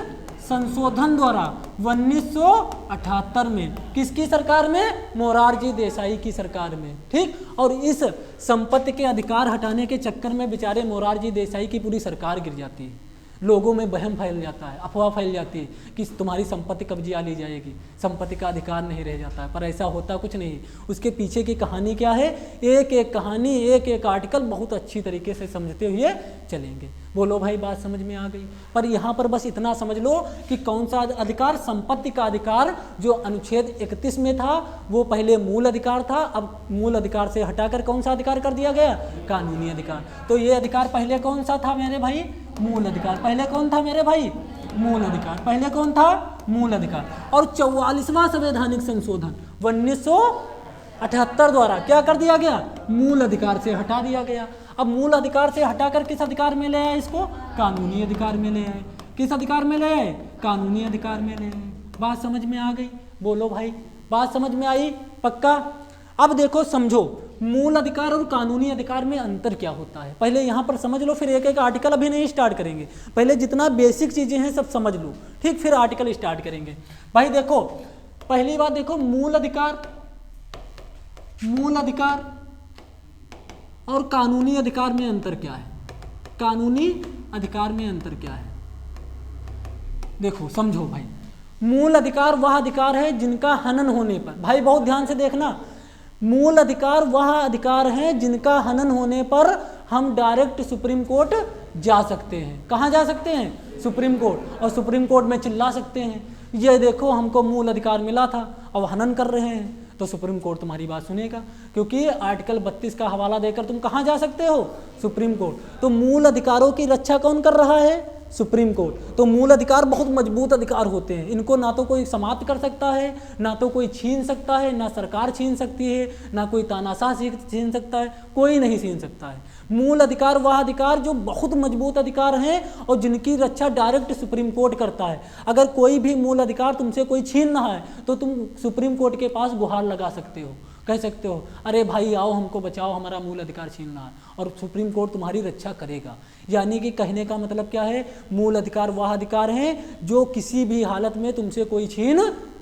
संशोधन द्वारा 1978 में। किसकी सरकार में? मोरारजी देसाई की सरकार में। ठीक, और इस संपत्ति के अधिकार हटाने के चक्कर में बेचारे मोरारजी देसाई की पूरी सरकार गिर जाती है। लोगों में वहम फैल जाता है, अफवाह फैल जाती है कि तुम्हारी संपत्ति कब्जिया ली जाएगी, संपत्ति का अधिकार नहीं रह जाता है। पर ऐसा होता कुछ नहीं। उसके पीछे की कहानी क्या है? एक एक कहानी, एक एक आर्टिकल बहुत अच्छी तरीके से समझते हुए चलेंगे। बोलो भाई, बात समझ में आ गई? पर यहाँ पर बस इतना समझ लो कि कौन सा अधिकार? संपत्ति का अधिकार जो अनुच्छेद 31 में था वो पहले मूल अधिकार था, अब मूल अधिकार से हटाकर कौन सा अधिकार कर दिया गया? कानूनी अधिकार। तो ये अधिकार पहले कौन सा था मेरे भाई? मूल अधिकार। पहले कौन था मेरे भाई? मूल अधिकार। पहले कौन था? मूल अधिकार। और 44वां संवैधानिक संशोधन 1978 द्वारा क्या कर दिया गया? मूल अधिकार से हटा दिया गया। अब मूल अधिकार से हटाकर किस अधिकार में ले आए इसको? कानूनी अधिकार में ले आए। किस अधिकार में ले आए? कानूनी अधिकार में ले आए। बात समझ में आ गई? बोलो भाई, बात समझ में आई? पक्का? अब देखो, समझो मूल अधिकार और कानूनी अधिकार में अंतर क्या होता है। पहले यहाँ पर समझ लो, फिर एक एक आर्टिकल अभी नहीं स्टार्ट करेंगे। पहले जितना बेसिक चीज़ें हैं सब समझ लो, ठीक, फिर आर्टिकल स्टार्ट करेंगे। भाई देखो, पहली बात देखो, मूल अधिकार और कानूनी अधिकार में अंतर क्या है? कानूनी अधिकार में अंतर क्या है? देखो समझो भाई, मूल अधिकार वह अधिकार है जिनका हनन होने पर, भाई बहुत ध्यान से देखना, मूल अधिकार वह अधिकार है जिनका हनन होने पर हम डायरेक्ट सुप्रीम कोर्ट जा सकते हैं। कहाँ जा सकते हैं? Supreme court. और सुप्रीम कोर्ट में चिल्ला सकते हैं, ये देखो हमको मूल अधिकार मिला था, अब हनन कर रहे हैं, तो सुप्रीम कोर्ट तुम्हारी बात सुनेगा, क्योंकि आर्टिकल 32 का हवाला देकर तुम कहाँ जा सकते हो? Supreme court. तो मूल अधिकारों की रक्षा कौन कर रहा है? Supreme court. तो मूल अधिकार बहुत मजबूत अधिकार होते हैं, इनको ना तो कोई समाप्त कर सकता है, ना तो कोई छीन सकता है, ना सरकार छीन सकती है, ना कोई तानाशाह छीन सकता है, कोई नहीं छीन सकता है। मूल अधिकार वह अधिकार जो बहुत मजबूत अधिकार हैं और जिनकी रक्षा डायरेक्ट सुप्रीम कोर्ट करता है। अगर कोई भी मूल अधिकार तुमसे कोई छीन रहा है तो तुम सुप्रीम कोर्ट के पास गुहार लगा सकते हो, कह सकते हो अरे भाई आओ हमको बचाओ, हमारा मूल अधिकार छीन रहा है, और सुप्रीम कोर्ट तुम्हारी रक्षा करेगा। यानी कि कहने का मतलब क्या है? मूल अधिकार वह अधिकार है जो किसी भी हालत में तुमसे कोई छीन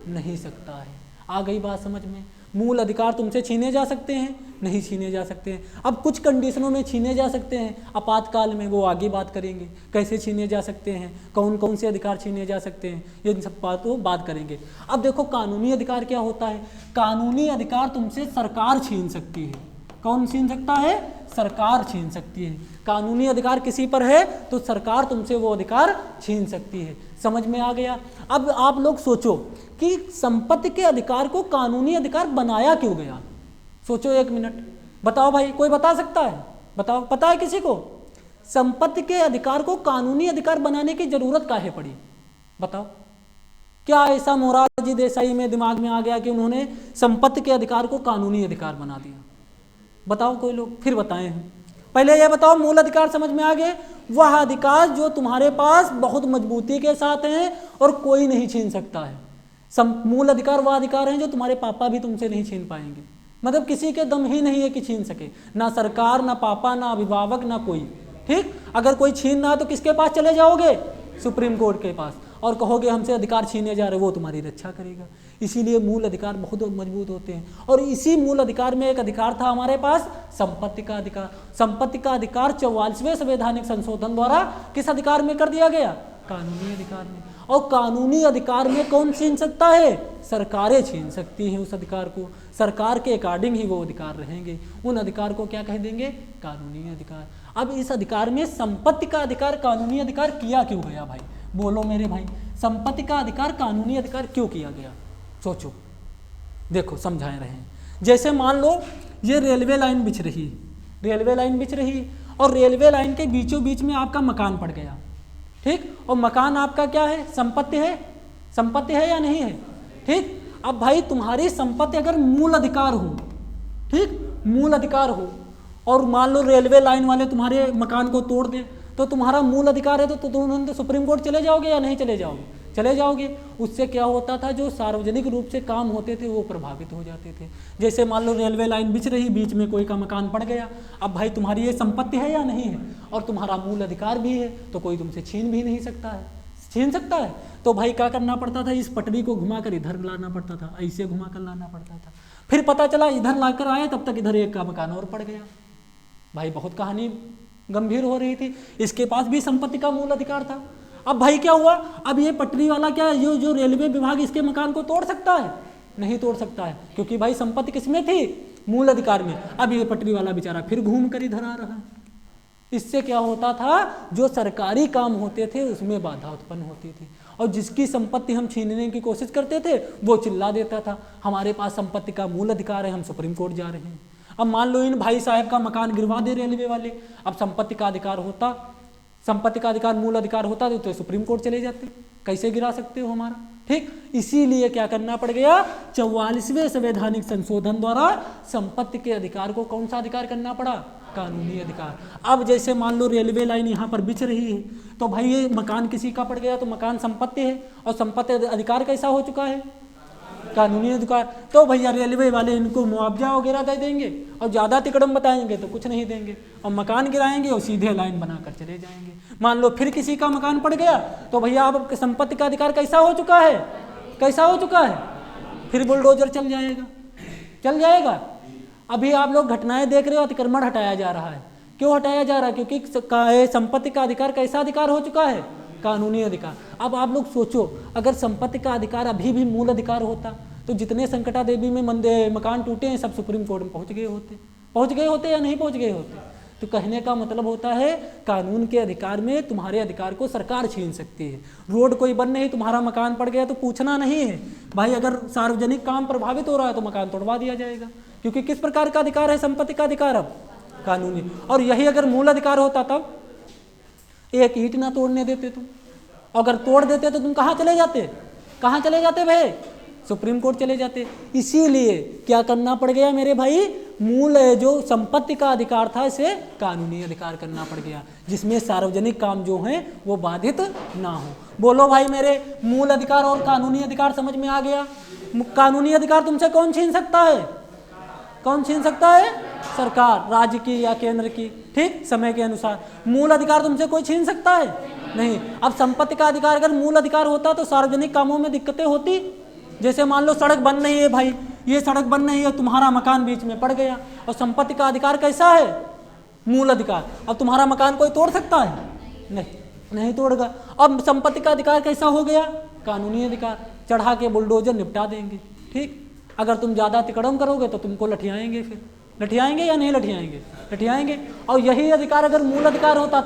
नहीं सकता है। आ गई बात समझ में? मूल अधिकार तुमसे छीने जा सकते हैं? नहीं छीने जा सकते हैं। अब कुछ कंडीशनों में छीने जा सकते हैं, आपातकाल में, वो आगे बात करेंगे कैसे छीने जा सकते हैं, कौन कौन से अधिकार छीने जा सकते हैं, ये सब बात करेंगे। अब देखो कानूनी अधिकार क्या होता है? कानूनी अधिकार तुमसे सरकार छीन सकती है। कौन छीन सकता है? सरकार छीन सकती है। कानूनी अधिकार किसी पर है तो सरकार तुमसे वो अधिकार छीन सकती है। समझ में आ गया? अब आप लोग सोचो कि संपत्ति के अधिकार को कानूनी अधिकार बनाया क्यों गया? सोचो एक मिनट, बताओ भाई, कोई बता सकता है? बताओ, पता है किसी को? संपत्ति के अधिकार को कानूनी अधिकार बनाने की जरूरत काहे पड़ी? बताओ, क्या ऐसा मोरारजी देसाई में दिमाग में आ गया कि उन्होंने संपत्ति के अधिकार को कानूनी अधिकार बना दिया? बताओ कोई लोग, फिर बताएं हम। पहले ये बताओ, मूल अधिकार समझ में आ गए? वह अधिकार जो तुम्हारे पास बहुत मजबूती के साथ हैं और कोई नहीं छीन सकता है। मूल अधिकार वह अधिकार हैं जो तुम्हारे पापा भी तुमसे नहीं छीन पाएंगे, मतलब किसी के दम ही नहीं है कि छीन सके, ना सरकार, ना पापा, ना अभिभावक, ना कोई। ठीक, अगर कोई छीनना तो किसके पास चले जाओगे? सुप्रीम कोर्ट के पास, और कहोगे हमसे अधिकार छीने जा रहे, वो तुम्हारी रक्षा करेगा। इसीलिए मूल अधिकार बहुत मजबूत होते हैं। और इसी मूल अधिकार में एक अधिकार था हमारे पास, संपत्ति का अधिकार। संपत्ति का अधिकार 44वें संवैधानिक संशोधन द्वारा किस अधिकार में कर दिया गया? कानूनी अधिकार में। और कानूनी अधिकार में कौन छीन सकता है? सरकारें छीन सकती हैं उस अधिकार को। सरकार के अकॉर्डिंग ही वो अधिकार रहेंगे। उन अधिकार को क्या कह देंगे? कानूनी अधिकार। अब इस अधिकार में संपत्ति का अधिकार कानूनी अधिकार किया क्यों गया भाई? बोलो मेरे भाई, संपत्ति का अधिकार कानूनी अधिकार क्यों किया गया? सोचो, देखो समझाए रहे हैं। जैसे मान लो ये रेलवे लाइन बिछ रही, रेलवे लाइन बिछ रही, और रेलवे लाइन के बीचों बीच में आपका मकान पड़ गया। ठीक, और मकान आपका क्या है? संपत्ति है। संपत्ति है या नहीं है? ठीक, अब भाई तुम्हारी संपत्ति अगर मूल अधिकार हो, ठीक, मूल अधिकार हो, और मान लो रेलवे लाइन वाले तुम्हारे मकान को तोड़ दे, तो तुम्हारा मूल अधिकार है, तो तुम सुप्रीम कोर्ट चले जाओगे या नहीं चले जाओगे? चले जाओगे। उससे क्या होता था, जो सार्वजनिक रूप से काम होते थे वो प्रभावित हो जाते थे। जैसे मान लो रेलवे लाइन बिछ रही, बीच में कोई का मकान पड़ गया, अब भाई तुम्हारी ये संपत्ति है या नहीं है, और तुम्हारा मूल अधिकार भी है, तो कोई तुमसे छीन भी नहीं सकता है। छीन सकता है तो भाई क्या करना पड़ता था? इस पटरी को घुमा कर इधर लाना पड़ता था, ऐसे घुमा कर लाना पड़ता था। फिर पता चला इधर लाकर आए, तब तक इधर एक का मकान और पड़ गया। भाई बहुत कहानी गंभीर हो रही थी। इसके पास भी संपत्ति का मूल अधिकार था। अब भाई क्या हुआ? अब ये पटरी वाला क्या, जो रेलवे विभाग इसके मकान को तोड़ सकता है? नहीं तोड़ सकता है, क्योंकि भाई संपत्ति किसमें थी? मूल अधिकार में। अब ये पटरी वाला बेचारा फिर घूम कर इधर आ रहा है। इससे क्या होता था, जो सरकारी काम होते थे उसमें बाधा उत्पन्न होती थी, और जिसकी संपत्ति हम छीनने की कोशिश करते थे वो चिल्ला देता था हमारे पास संपत्ति का मूल अधिकार है, हम सुप्रीम कोर्ट जा रहे हैं। अब मान लो इन भाई साहब का मकान गिरवा दे रेलवे वाले, अब संपत्ति का अधिकार होता, संपत्ति का अधिकार मूल अधिकार होता तो सुप्रीम कोर्ट चले जाते, कैसे गिरा सकते हो हमारा? ठीक, इसीलिए क्या करना पड़ गया? 44वें संवैधानिक संशोधन द्वारा संपत्ति के अधिकार को कौन सा अधिकार करना पड़ा? कानूनी अधिकार। अब जैसे मान लो रेलवे लाइन यहाँ पर बिछ रही है, तो भाई ये मकान किसी का पड़ गया, तो मकान संपत्ति है, और संपत्ति अधिकार कैसा हो चुका है? कानूनी अधिकार। तो भैया रेलवे वाले इनको मुआवजा वगैरह दे देंगे, और ज़्यादा तिकड़म बताएंगे तो कुछ नहीं देंगे, और मकान गिराएंगे और सीधे लाइन बनाकर चले जाएंगे। मान लो फिर किसी का मकान पड़ गया, तो भैया अब संपत्ति का अधिकार कैसा हो चुका है? कैसा हो चुका है? फिर बुलडोजर चल जाएगा, चल जाएगा। अभी आप लोग घटनाएं देख रहे हो, अतिक्रमण हटाया जा रहा है। क्यों हटाया जा रहा है? क्योंकि संपत्ति का अधिकार कैसा अधिकार हो चुका है? कानूनी अधिकार। अब आप लोग सोचो, अगर संपत्ति का अधिकार अभी भी मूल अधिकार होता, तो जितने संकटा देवी में मकान टूटे हैं सब सुप्रीम कोर्ट में पहुंच गए होते। पहुंच गए होते या नहीं पहुंच गए होते? तो कहने का मतलब होता है, कानून के अधिकार में तुम्हारे अधिकार को सरकार छीन सकती है। रोड कोई बन नहीं, तुम्हारा मकान पड़ गया तो पूछना नहीं है भाई, अगर सार्वजनिक काम प्रभावित हो रहा है तो मकान तोड़वा दिया जाएगा, क्योंकि किस प्रकार का अधिकार है संपत्ति का अधिकार? अब कानूनी। और यही अगर मूल अधिकार होता तब एक ईंट ना तोड़ने देते तुम, अगर तोड़ देते तो तुम कहाँ चले जाते? कहाँ चले जाते भाई? सुप्रीम कोर्ट चले जाते। इसीलिए क्या करना पड़ गया मेरे भाई? मूल जो संपत्ति का अधिकार था इसे कानूनी अधिकार करना पड़ गया, जिसमें सार्वजनिक काम जो हैं वो बाधित ना हो। बोलो भाई मेरे, मूल अधिकार और कानूनी अधिकार समझ में आ गया? कानूनी अधिकार तुमसे कौन छीन सकता है? कौन छीन सकता है? सरकार, राज्य की या केंद्र की, ठीक, समय के अनुसार। मूल अधिकार तुमसे कोई छीन सकता है? नहीं। अब संपत्ति का अधिकार अगर मूल अधिकार होता तो सार्वजनिक कामों में दिक्कतें होती। जैसे मान लो सड़क बन नहीं है भाई, ये सड़क बन नहीं है, तुम्हारा मकान बीच में पड़ गया, और संपत्ति का अधिकार कैसा है? मूल अधिकार। अब तुम्हारा मकान कोई तोड़ सकता है? नहीं, नहीं तोड़ेगा। अब संपत्ति का अधिकार कैसा हो गया? कानूनी अधिकार। चढ़ा के बुलडोजर निपटा देंगे। ठीक, अगर तुम ज़्यादा तिकड़म करोगे तो तुमको लठियाएंगे, फिर लठियाएंगे या नहीं लठियाएंगे? लठियाएंगे। और यही अधिकार अगर मूल अधिकार होता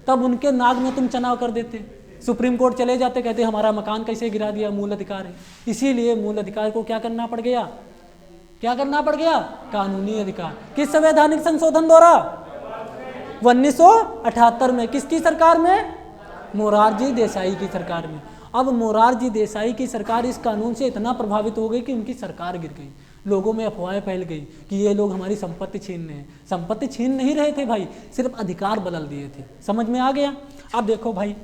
तब उनके नाक में तुम चनाव कर देते, सुप्रीम कोर्ट चले जाते, कहते हमारा मकान कैसे गिरा दिया, मूल अधिकार है। इसीलिए मूल अधिकार को क्या करना पड़ गया? क्या करना पड़ गया? कानूनी अधिकार। किस संवैधानिक संशोधन द्वारा? 1978 में। किसकी सरकार में? मोरारजी देसाई की सरकार में। अब मोरारजी देसाई की सरकार इस कानून से इतना प्रभावित हो गई कि उनकी सरकार गिर गई। लोगों में अफवाहें फैल गई कि ये लोग हमारी संपत्ति छीन रहे हैं। संपत्ति छीन नहीं रहे थे भाई, सिर्फ अधिकार बदल दिए थे। समझ में आ गया? अब देखो भाई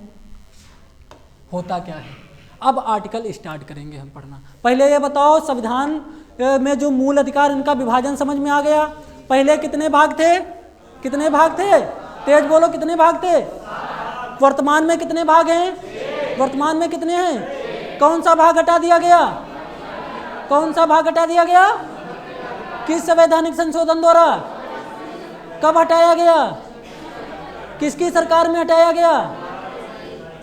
होता क्या है। अब आर्टिकल स्टार्ट करेंगे हम पढ़ना। पहले ये बताओ संविधान में जो मूल अधिकार, इनका विभाजन समझ में आ गया? पहले कितने भाग थे? कितने भाग थे? तेज बोलो, कितने भाग थे? वर्तमान में कितने भाग हैं? वर्तमान में कितने हैं? कौन सा भाग हटा दिया गया? कौन सा भाग हटा दिया गया? किस संवैधानिक संशोधन द्वारा? कब हटाया गया? किसकी सरकार में हटाया गया?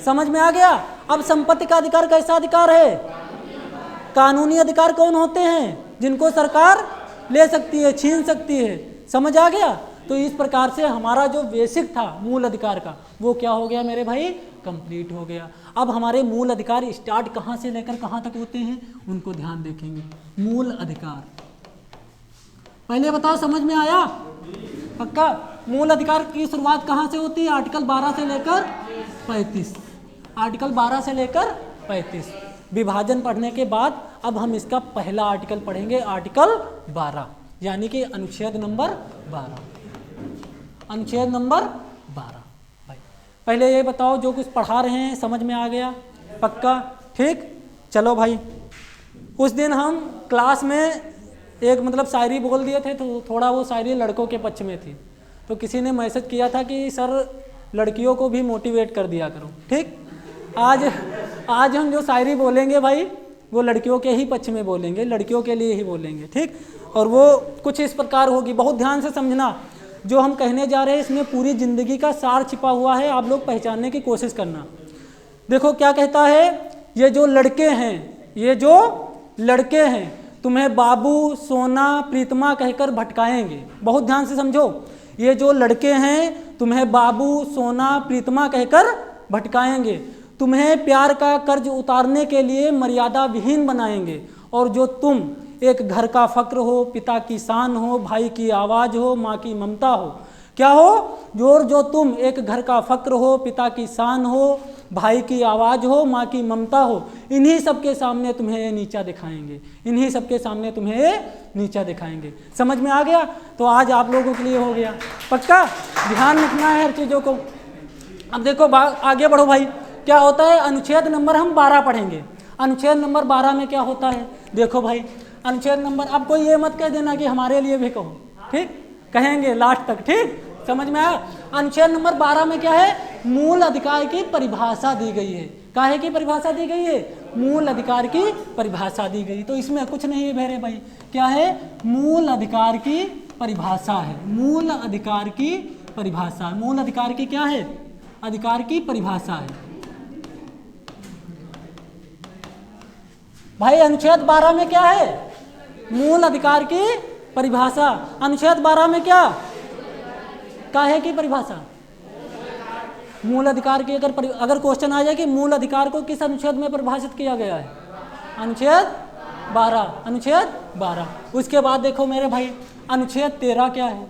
समझ में आ गया? अब संपत्ति का अधिकार कैसा अधिकार है? कानूनी अधिकार कौन होते हैं? जिनको सरकार ले सकती है, छीन सकती है। समझ आ गया? तो इस प्रकार से हमारा जो बेसिक था मूल अधिकार का, वो क्या हो गया मेरे भाई? कंप्लीट हो गया। अब हमारे मूल अधिकार स्टार्ट कहाँ से लेकर कहाँ तक होते हैं, उनको ध्यान देखेंगे। मूल अधिकार पहले बताओ, समझ में आया? पक्का? मूल अधिकार की शुरुआत कहाँ से होती है? आर्टिकल 12 से लेकर 35। आर्टिकल 12 से लेकर 35। विभाजन पढ़ने के बाद अब हम इसका पहला आर्टिकल पढ़ेंगे, आर्टिकल 12, यानी कि अनुच्छेद नंबर 12। अनुच्छेद नंबर 12। भाई पहले ये बताओ, जो कुछ पढ़ा रहे हैं समझ में आ गया? पक्का? ठीक, चलो भाई। उस दिन हम क्लास में एक मतलब शायरी बोल दिए थे, तो थोड़ा वो शायरी लड़कों के पक्ष में थी, तो किसी ने मैसेज किया था कि सर लड़कियों को भी मोटिवेट कर दिया करो। ठीक, आज हम जो शायरी बोलेंगे भाई वो लड़कियों के ही पक्ष में बोलेंगे, लड़कियों के लिए ही बोलेंगे। ठीक, और वो कुछ इस प्रकार होगी, बहुत ध्यान से समझना। जो हम कहने जा रहे हैं इसमें पूरी जिंदगी का सार छिपा हुआ है, आप लोग पहचानने की कोशिश करना। देखो क्या कहता है, ये जो लड़के हैं, ये जो लड़के हैं तुम्हें बाबू, सोना, प्रीतमा कहकर भटकाएंगे। बहुत ध्यान से समझो, ये जो लड़के हैं तुम्हें बाबू, सोना, प्रीतमा कहकर भटकाएंगे, तुम्हें प्यार का कर्ज उतारने के लिए मर्यादा विहीन बनाएंगे, और जो तुम एक घर का फक्र हो, पिता की शान हो, भाई की आवाज़ हो, माँ की ममता हो। क्या हो? जो तुम एक घर का फक्र हो, पिता की शान हो, भाई की आवाज़ हो, माँ की ममता हो, इन्हीं सबके सामने तुम्हें ये नीचा दिखाएंगे, इन्हीं सबके सामने तुम्हें ये नीचा दिखाएंगे। समझ में आ गया? तो आज आप लोगों के लिए हो गया। पक्का ध्यान रखना है हर चीज़ों को। अब देखो आगे बढ़ो भाई, क्या होता है? अनुच्छेद नंबर हम 12 पढ़ेंगे। अनुच्छेद नंबर 12 में क्या होता है? देखो भाई, अनुच्छेद नंबर, अब कोई ये मत कह देना कि हमारे लिए भी कहो, ठीक? कहेंगे लास्ट तक, ठीक? समझ में आया? अनुच्छेद नंबर 12 में क्या है? मूल अधिकार की परिभाषा दी गई है। काहे की परिभाषा दी गई है? मूल अधिकार की परिभाषा दी गई। तो इसमें कुछ नहीं है भेरे भाई, क्या है? मूल अधिकार की परिभाषा है। मूल अधिकार की परिभाषा, मूल अधिकार की क्या है? अधिकार की परिभाषा है भाई। अनुच्छेद 12 में क्या है? मूल अधिकार की परिभाषा। अनुच्छेद 12 में क्या? काहे की परिभाषा? मूल अधिकार की। अगर क्वेश्चन आ जाए कि मूल अधिकार को किस अनुच्छेद में परिभाषित किया गया है? अनुच्छेद 12। अनुच्छेद 12। उसके बाद देखो मेरे भाई, अनुच्छेद 13 क्या है?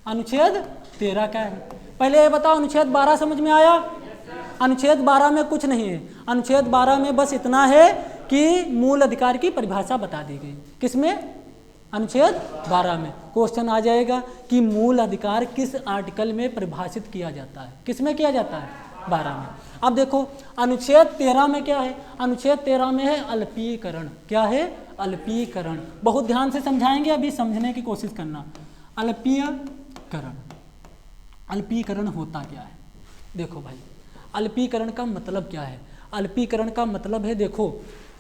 अनुच्छेद 13 क्या है? पहले ये बताओ, अनुच्छेद 12 समझ में आया? अनुच्छेद 12 में कुछ नहीं है। अनुच्छेद 12 में बस इतना है कि मूल अधिकार की परिभाषा बता दी गई। किसमें? अनुच्छेद 12 में। क्वेश्चन आ जाएगा कि मूल अधिकार किस आर्टिकल में परिभाषित किया जाता है? किस में किया जाता है? 12 में। अब देखो अनुच्छेद 13 में क्या है? अनुच्छेद 13 में है अल्पीकरण। क्या है? अल्पीकरण। बहुत ध्यान से समझाएंगे, अभी समझने की कोशिश करना। अल्पीकरण, अल्पीकरण होता क्या है? देखो भाई, अल्पीकरण का मतलब क्या है? अल्पीकरण का मतलब है, देखो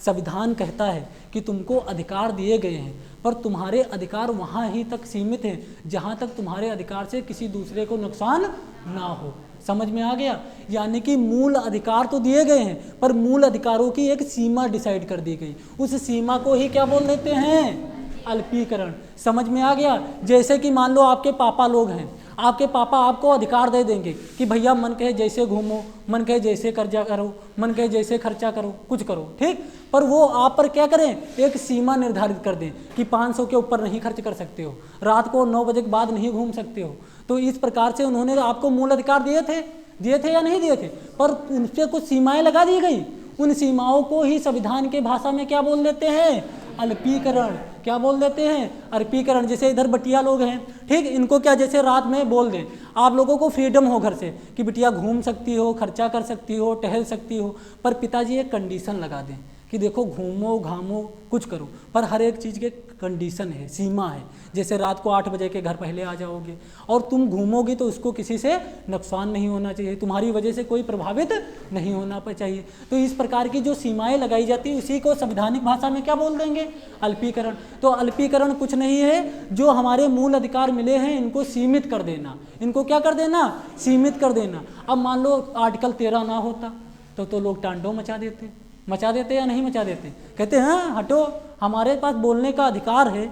संविधान कहता है कि तुमको अधिकार दिए गए हैं, पर तुम्हारे अधिकार वहाँ ही तक सीमित हैं जहाँ तक तुम्हारे अधिकार से किसी दूसरे को नुकसान ना हो। समझ में आ गया? यानी कि मूल अधिकार तो दिए गए हैं, पर मूल अधिकारों की एक सीमा डिसाइड कर दी गई। उस सीमा को ही क्या बोल देते हैं? अल्पीकरण। समझ में आ गया? जैसे कि मान लो आपके पापा लोग हैं, आपके पापा आपको अधिकार दे देंगे कि भैया मन कहे जैसे घूमो, मन कहे जैसे कर्जा करो, मन कहे जैसे खर्चा करो, कुछ करो, ठीक? पर वो आप पर क्या करें? एक सीमा निर्धारित कर दें कि 500 के ऊपर नहीं खर्च कर सकते हो, रात को 9 बजे के बाद नहीं घूम सकते हो। तो इस प्रकार से उन्होंने आपको मूल अधिकार दिए थे या नहीं दिए थे? पर उन पर कुछ सीमाएं लगा दी गई। उन सीमाओं को ही संविधान के भाषा में क्या बोल देते हैं? अल्पीकरण। क्या बोल देते हैं? अल्पीकरण। जैसे इधर बटिया लोग हैं, ठीक, इनको क्या जैसे रात में बोल दें आप लोगों को फ्रीडम हो घर से कि बिटिया घूम सकती हो, खर्चा कर सकती हो, टहल सकती हो, पर पिताजी एक कंडीशन लगा दें कि देखो घूमो घामो कुछ करो, पर हर एक चीज़ के कंडीशन है, सीमा है। जैसे रात को 8 बजे के घर पहले आ जाओगे और तुम घूमोगी तो उसको किसी से नुकसान नहीं होना चाहिए, तुम्हारी वजह से कोई प्रभावित नहीं होना चाहिए। तो इस प्रकार की जो सीमाएं लगाई जाती है उसी को संवैधानिक भाषा में क्या बोल देंगे? अल्पीकरण। तो अल्पीकरण कुछ नहीं है, जो हमारे मूल अधिकार मिले हैं इनको सीमित कर देना। इनको क्या कर देना? सीमित कर देना। अब मान लो आर्टिकल 13 ना होता तो लोग टांडो मचा देते या नहीं मचा देते? कहते हैं हटो, हमारे पास बोलने का अधिकार है,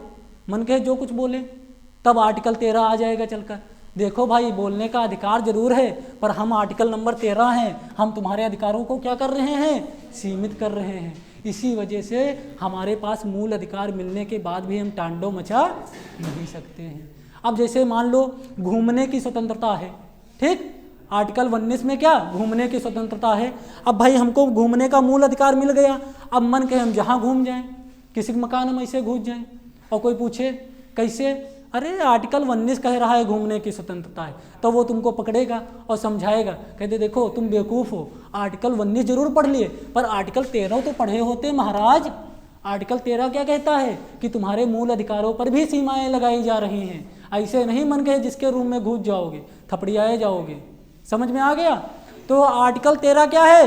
मन कहे जो कुछ बोले। तब आर्टिकल 13 आ जाएगा चलकर, देखो भाई बोलने का अधिकार जरूर है पर हम आर्टिकल नंबर 13 हैं, हम तुम्हारे अधिकारों को क्या कर रहे हैं? सीमित कर रहे हैं। इसी वजह से हमारे पास मूल अधिकार मिलने के बाद भी हम टांडो मचा नहीं सकते हैं। अब जैसे मान लो घूमने की स्वतंत्रता है, ठीक, आर्टिकल 19 में क्या? घूमने की स्वतंत्रता है। अब भाई हमको घूमने का मूल अधिकार मिल गया, अब मन कहे हम जहाँ घूम जाएं, किसी के मकान में ऐसे घुस जाएं, और कोई पूछे कैसे? अरे आर्टिकल 19 कह रहा है घूमने की स्वतंत्रता है, तो वो तुमको पकड़ेगा और समझाएगा, कहते देखो तुम बेवकूफ़ हो, आर्टिकल 19 जरूर पढ़ लिए पर आर्टिकल 13 तो पढ़े होते महाराज। आर्टिकल 13 क्या कहता है कि तुम्हारे मूल अधिकारों पर भी सीमाएं लगाई जा रही हैं, ऐसे नहीं मन कहे जिसके रूम में घुस जाओगे थपड़ियाए जाओगे। समझ में आ गया? तो आर्टिकल 13 क्या है?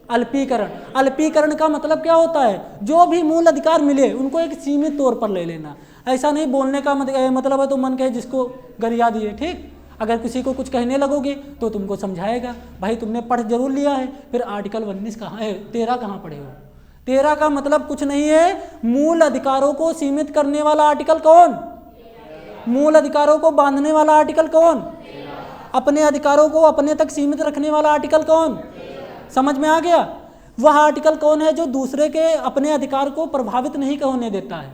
अल्पीकरण। अल्पीकरण का मतलब क्या होता है? जो भी मूल अधिकार मिले उनको एक सीमित तौर पर ले लेना। ऐसा नहीं बोलने का मतलब है तो मन कहे जिसको गरिया दिए, ठीक, अगर किसी को कुछ कहने लगोगे तो तुमको समझाएगा भाई तुमने पढ़ जरूर लिया है, फिर आर्टिकल 19 कहाँ है, 13 कहाँ पढ़े हो? 13 का मतलब कुछ नहीं है, मूल अधिकारों को सीमित करने वाला आर्टिकल कौन? मूल अधिकारों को बांधने वाला आर्टिकल कौन? अपने अधिकारों को अपने तक सीमित रखने वाला आर्टिकल कौन? समझ में आ गया? वह आर्टिकल कौन है जो दूसरे के अपने अधिकार को प्रभावित नहीं होने देता है?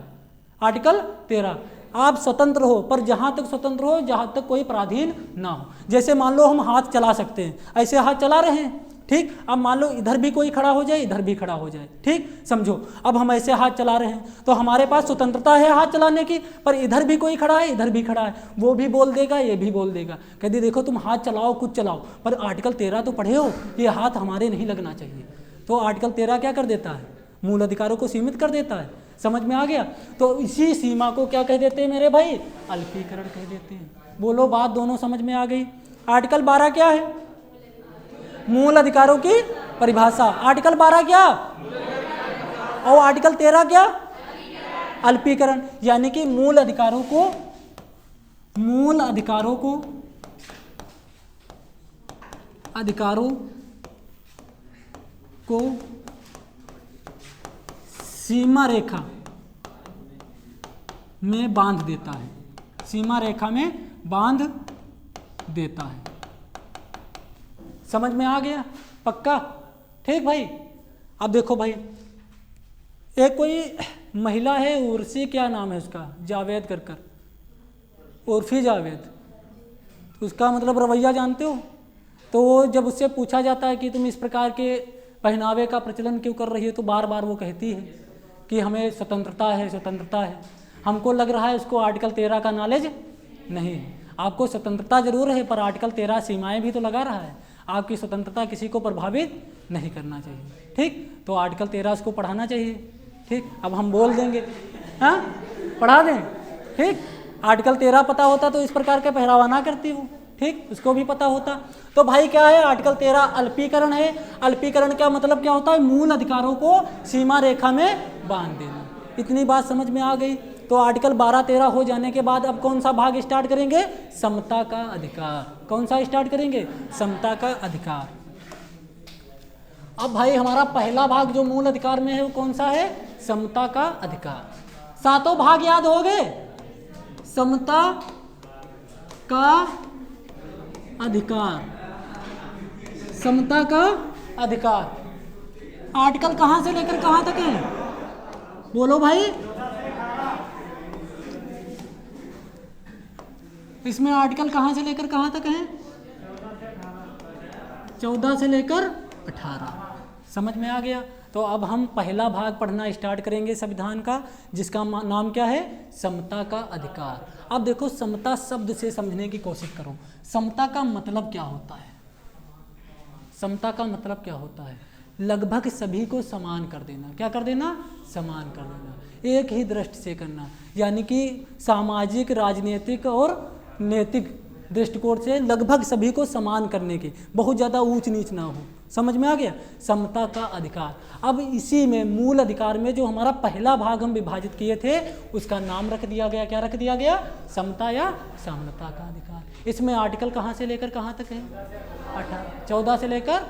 आर्टिकल 13। आप स्वतंत्र हो पर जहाँ तक स्वतंत्र हो जहाँ तक कोई पराधीन ना हो। जैसे मान लो हम हाथ चला सकते हैं, ऐसे हाथ चला रहे हैं, ठीक, अब मान लो इधर भी कोई खड़ा हो जाए इधर भी खड़ा हो जाए, ठीक, समझो अब हम ऐसे हाथ चला रहे हैं तो हमारे पास स्वतंत्रता है हाथ चलाने की, पर इधर भी कोई खड़ा है इधर भी खड़ा है, वो भी बोल देगा ये भी बोल देगा, कहते देखो तुम हाथ चलाओ कुछ चलाओ पर आर्टिकल 13 तो पढ़े हो, ये हाथ हमारे नहीं लगना चाहिए। तो आर्टिकल 13 क्या कर देता है? मूल अधिकारों को सीमित कर देता है। समझ में आ गया? तो इसी सीमा को क्या कह देते हैं मेरे भाई? अल्पीकरण कह देते हैं। बोलो बात दोनों समझ में आ गई? आर्टिकल 12 क्या है? मूल अधिकारों की परिभाषा। आर्टिकल 12 क्या? और आर्टिकल 13 क्या? अल्पीकरण। यानी कि मूल अधिकारों को सीमा रेखा में बांध देता है, सीमा रेखा में बांध देता है। समझ में आ गया? पक्का? ठीक भाई। अब देखो भाई, एक कोई महिला है उर्फी, क्या नाम है उसका, जावेद कर, उर्फी जावेद, उसका मतलब रवैया जानते हो? तो जब उससे पूछा जाता है कि तुम इस प्रकार के पहनावे का प्रचलन क्यों कर रही हो, तो बार बार वो कहती है कि हमें स्वतंत्रता है। हमको लग रहा है उसको आर्टिकल 13 का नॉलेज नहीं है। आपको स्वतंत्रता जरूर है पर आर्टिकल 13 सीमाएं भी तो लगा रहा है। आपकी स्वतंत्रता किसी को प्रभावित नहीं करना चाहिए, ठीक, तो आर्टिकल 13 उसको पढ़ाना चाहिए, ठीक। अब हम बोल देंगे, हाँ पढ़ा दें, ठीक। आर्टिकल 13 पता होता तो इस प्रकार का पहरावा ना करती हूँ, ठीक, उसको भी पता होता। तो भाई क्या है आर्टिकल 13? अल्पीकरण है। अल्पीकरण का मतलब क्या होता है? मूल अधिकारों को सीमा रेखा में बांध देना। इतनी बात समझ में आ गई? तो आर्टिकल 12-13 हो जाने के बाद अब कौन सा भाग स्टार्ट करेंगे? समता का अधिकार। कौन सा स्टार्ट करेंगे? समता का अधिकार। अब भाई हमारा पहला भाग जो मूल अधिकार में है वो कौन सा है? समता का अधिकार। सातों भाग याद हो गए? समता का अधिकार, समता का अधिकार। आर्टिकल कहां से लेकर कहां तक है? बोलो भाई। इसमें आर्टिकल कहां से लेकर कहां तक है? 14 से लेकर 18। समझ में आ गया। तो अब हम पहला भाग पढ़ना स्टार्ट करेंगे संविधान का, जिसका नाम क्या है, समता का अधिकार। अब देखो समता शब्द से समझने की कोशिश करो। समता का मतलब क्या होता है? समता का मतलब क्या होता है? लगभग सभी को समान कर देना। क्या कर देना? समान कर देना, एक ही दृष्टि से करना, यानी कि सामाजिक, राजनीतिक और नैतिक दृष्टिकोण से लगभग सभी को समान करने की, बहुत ज़्यादा ऊंच नीच ना हो। समझ में आ गया? समता का अधिकार। अब इसी में मूल अधिकार में जो हमारा पहला भाग हम विभाजित किए थे, उसका नाम रख दिया गया, क्या रख दिया गया? समता या समानता का अधिकार। इसमें आर्टिकल कहाँ से लेकर कहाँ तक है? 14 से लेकर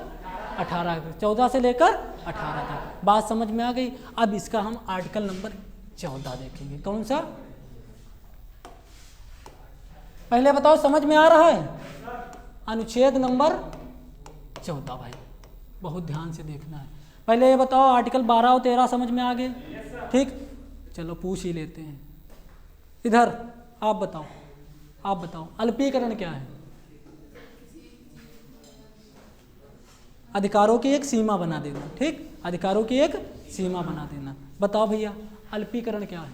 18, 14 से लेकर 18 तक। बात समझ में आ गई। अब इसका हम आर्टिकल नंबर 14 देखेंगे। कौन सा? पहले बताओ समझ में आ रहा है? अनुच्छेद नंबर 14 भाई, बहुत ध्यान से देखना है। पहले ये बताओ आर्टिकल 12 और 13 समझ में आ गए? ठीक, चलो पूछ ही लेते हैं। इधर आप बताओ, आप बताओ अल्पीकरण क्या है? अधिकारों की एक सीमा बना देना। ठीक, अधिकारों की एक सीमा बना देना। बताओ भैया अल्पीकरण क्या है?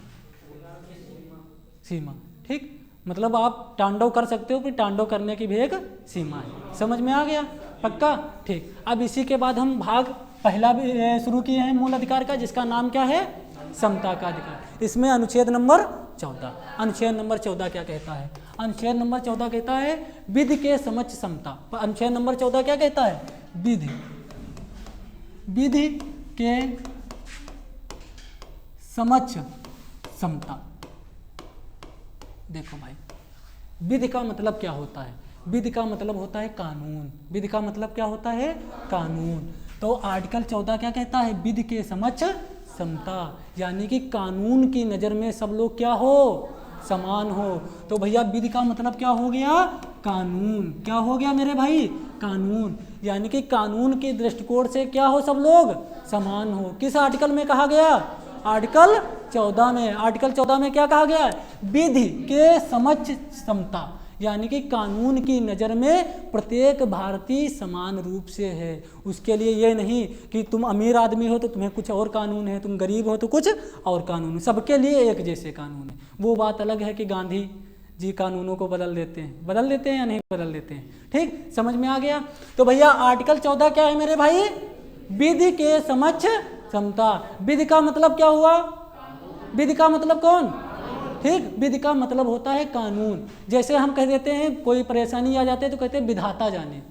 सीमा। ठीक, मतलब आप तांडव कर सकते हो, फिर तांडव करने की भी एक सीमा है। समझ में आ गया? पक्का? ठीक, अब इसी के बाद हम भाग पहला भी शुरू किए हैं मूल अधिकार का, जिसका नाम क्या है? समता का अधिकार। इसमें अनुच्छेद नंबर 14, अनुच्छेद नंबर 14 क्या कहता है? अनुच्छेद नंबर 14 कहता है विधि के समक्ष समता। अनुच्छेद नंबर 14 क्या कहता है? विधि, विधि के समक्ष समता। देखो भाई, विधि का मतलब क्या होता है? विधि का मतलब होता है कानून। विधि का मतलब क्या होता है? कानून। तो आर्टिकल 14 क्या कहता है? विधि के समक्ष समता, यानी कि कानून की नज़र में सब लोग क्या हो? समान हो। तो भैया विधि का मतलब क्या हो गया? कानून। क्या हो गया मेरे भाई? कानून, यानी कि कानून के दृष्टिकोण से क्या हो? सब लोग समान हो। किस आर्टिकल में कहा गया? आर्टिकल 14 में। आर्टिकल 14 में क्या कहा गया? विधि के समक्ष समता, यानी कि कानून की नज़र में प्रत्येक भारतीय समान रूप से है। उसके लिए ये नहीं कि तुम अमीर आदमी हो तो तुम्हें कुछ और कानून है, तुम गरीब हो तो कुछ और कानून है। सबके लिए एक जैसे कानून है। वो बात अलग है कि गांधी जी कानूनों को बदल देते हैं या नहीं बदल देते हैं। ठीक, समझ में आ गया? तो भैया आर्टिकल 14 क्या है मेरे भाई? विधि के समक्ष समता। विधि का मतलब क्या हुआ? विधि का मतलब कौन? ठीक, विधि का मतलब होता है कानून। जैसे हम कह देते हैं कोई परेशानी आ जाती है तो कहते हैं विधाता जाने।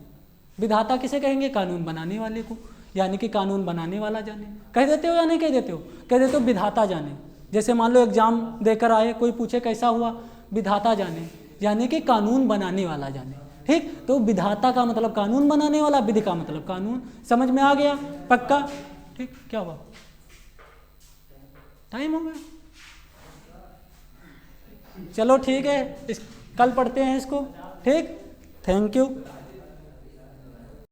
विधाता किसे कहेंगे? कानून बनाने वाले को, यानी कि कानून बनाने वाला जाने। कह देते हो या नहीं कह देते हो? कह देते हो विधाता जाने। जैसे मान लो एग्जाम देकर आए, कोई पूछे कैसा हुआ, विधाता जाने, यानी कि कानून बनाने वाला जाने। ठीक, तो विधाता का मतलब कानून बनाने वाला, विधि का मतलब कानून। समझ में आ गया? पक्का? ठीक, क्या हुआ? टाइम हो गया? चलो ठीक है, कल पढ़ते हैं इसको। ठीक, थैंक यू।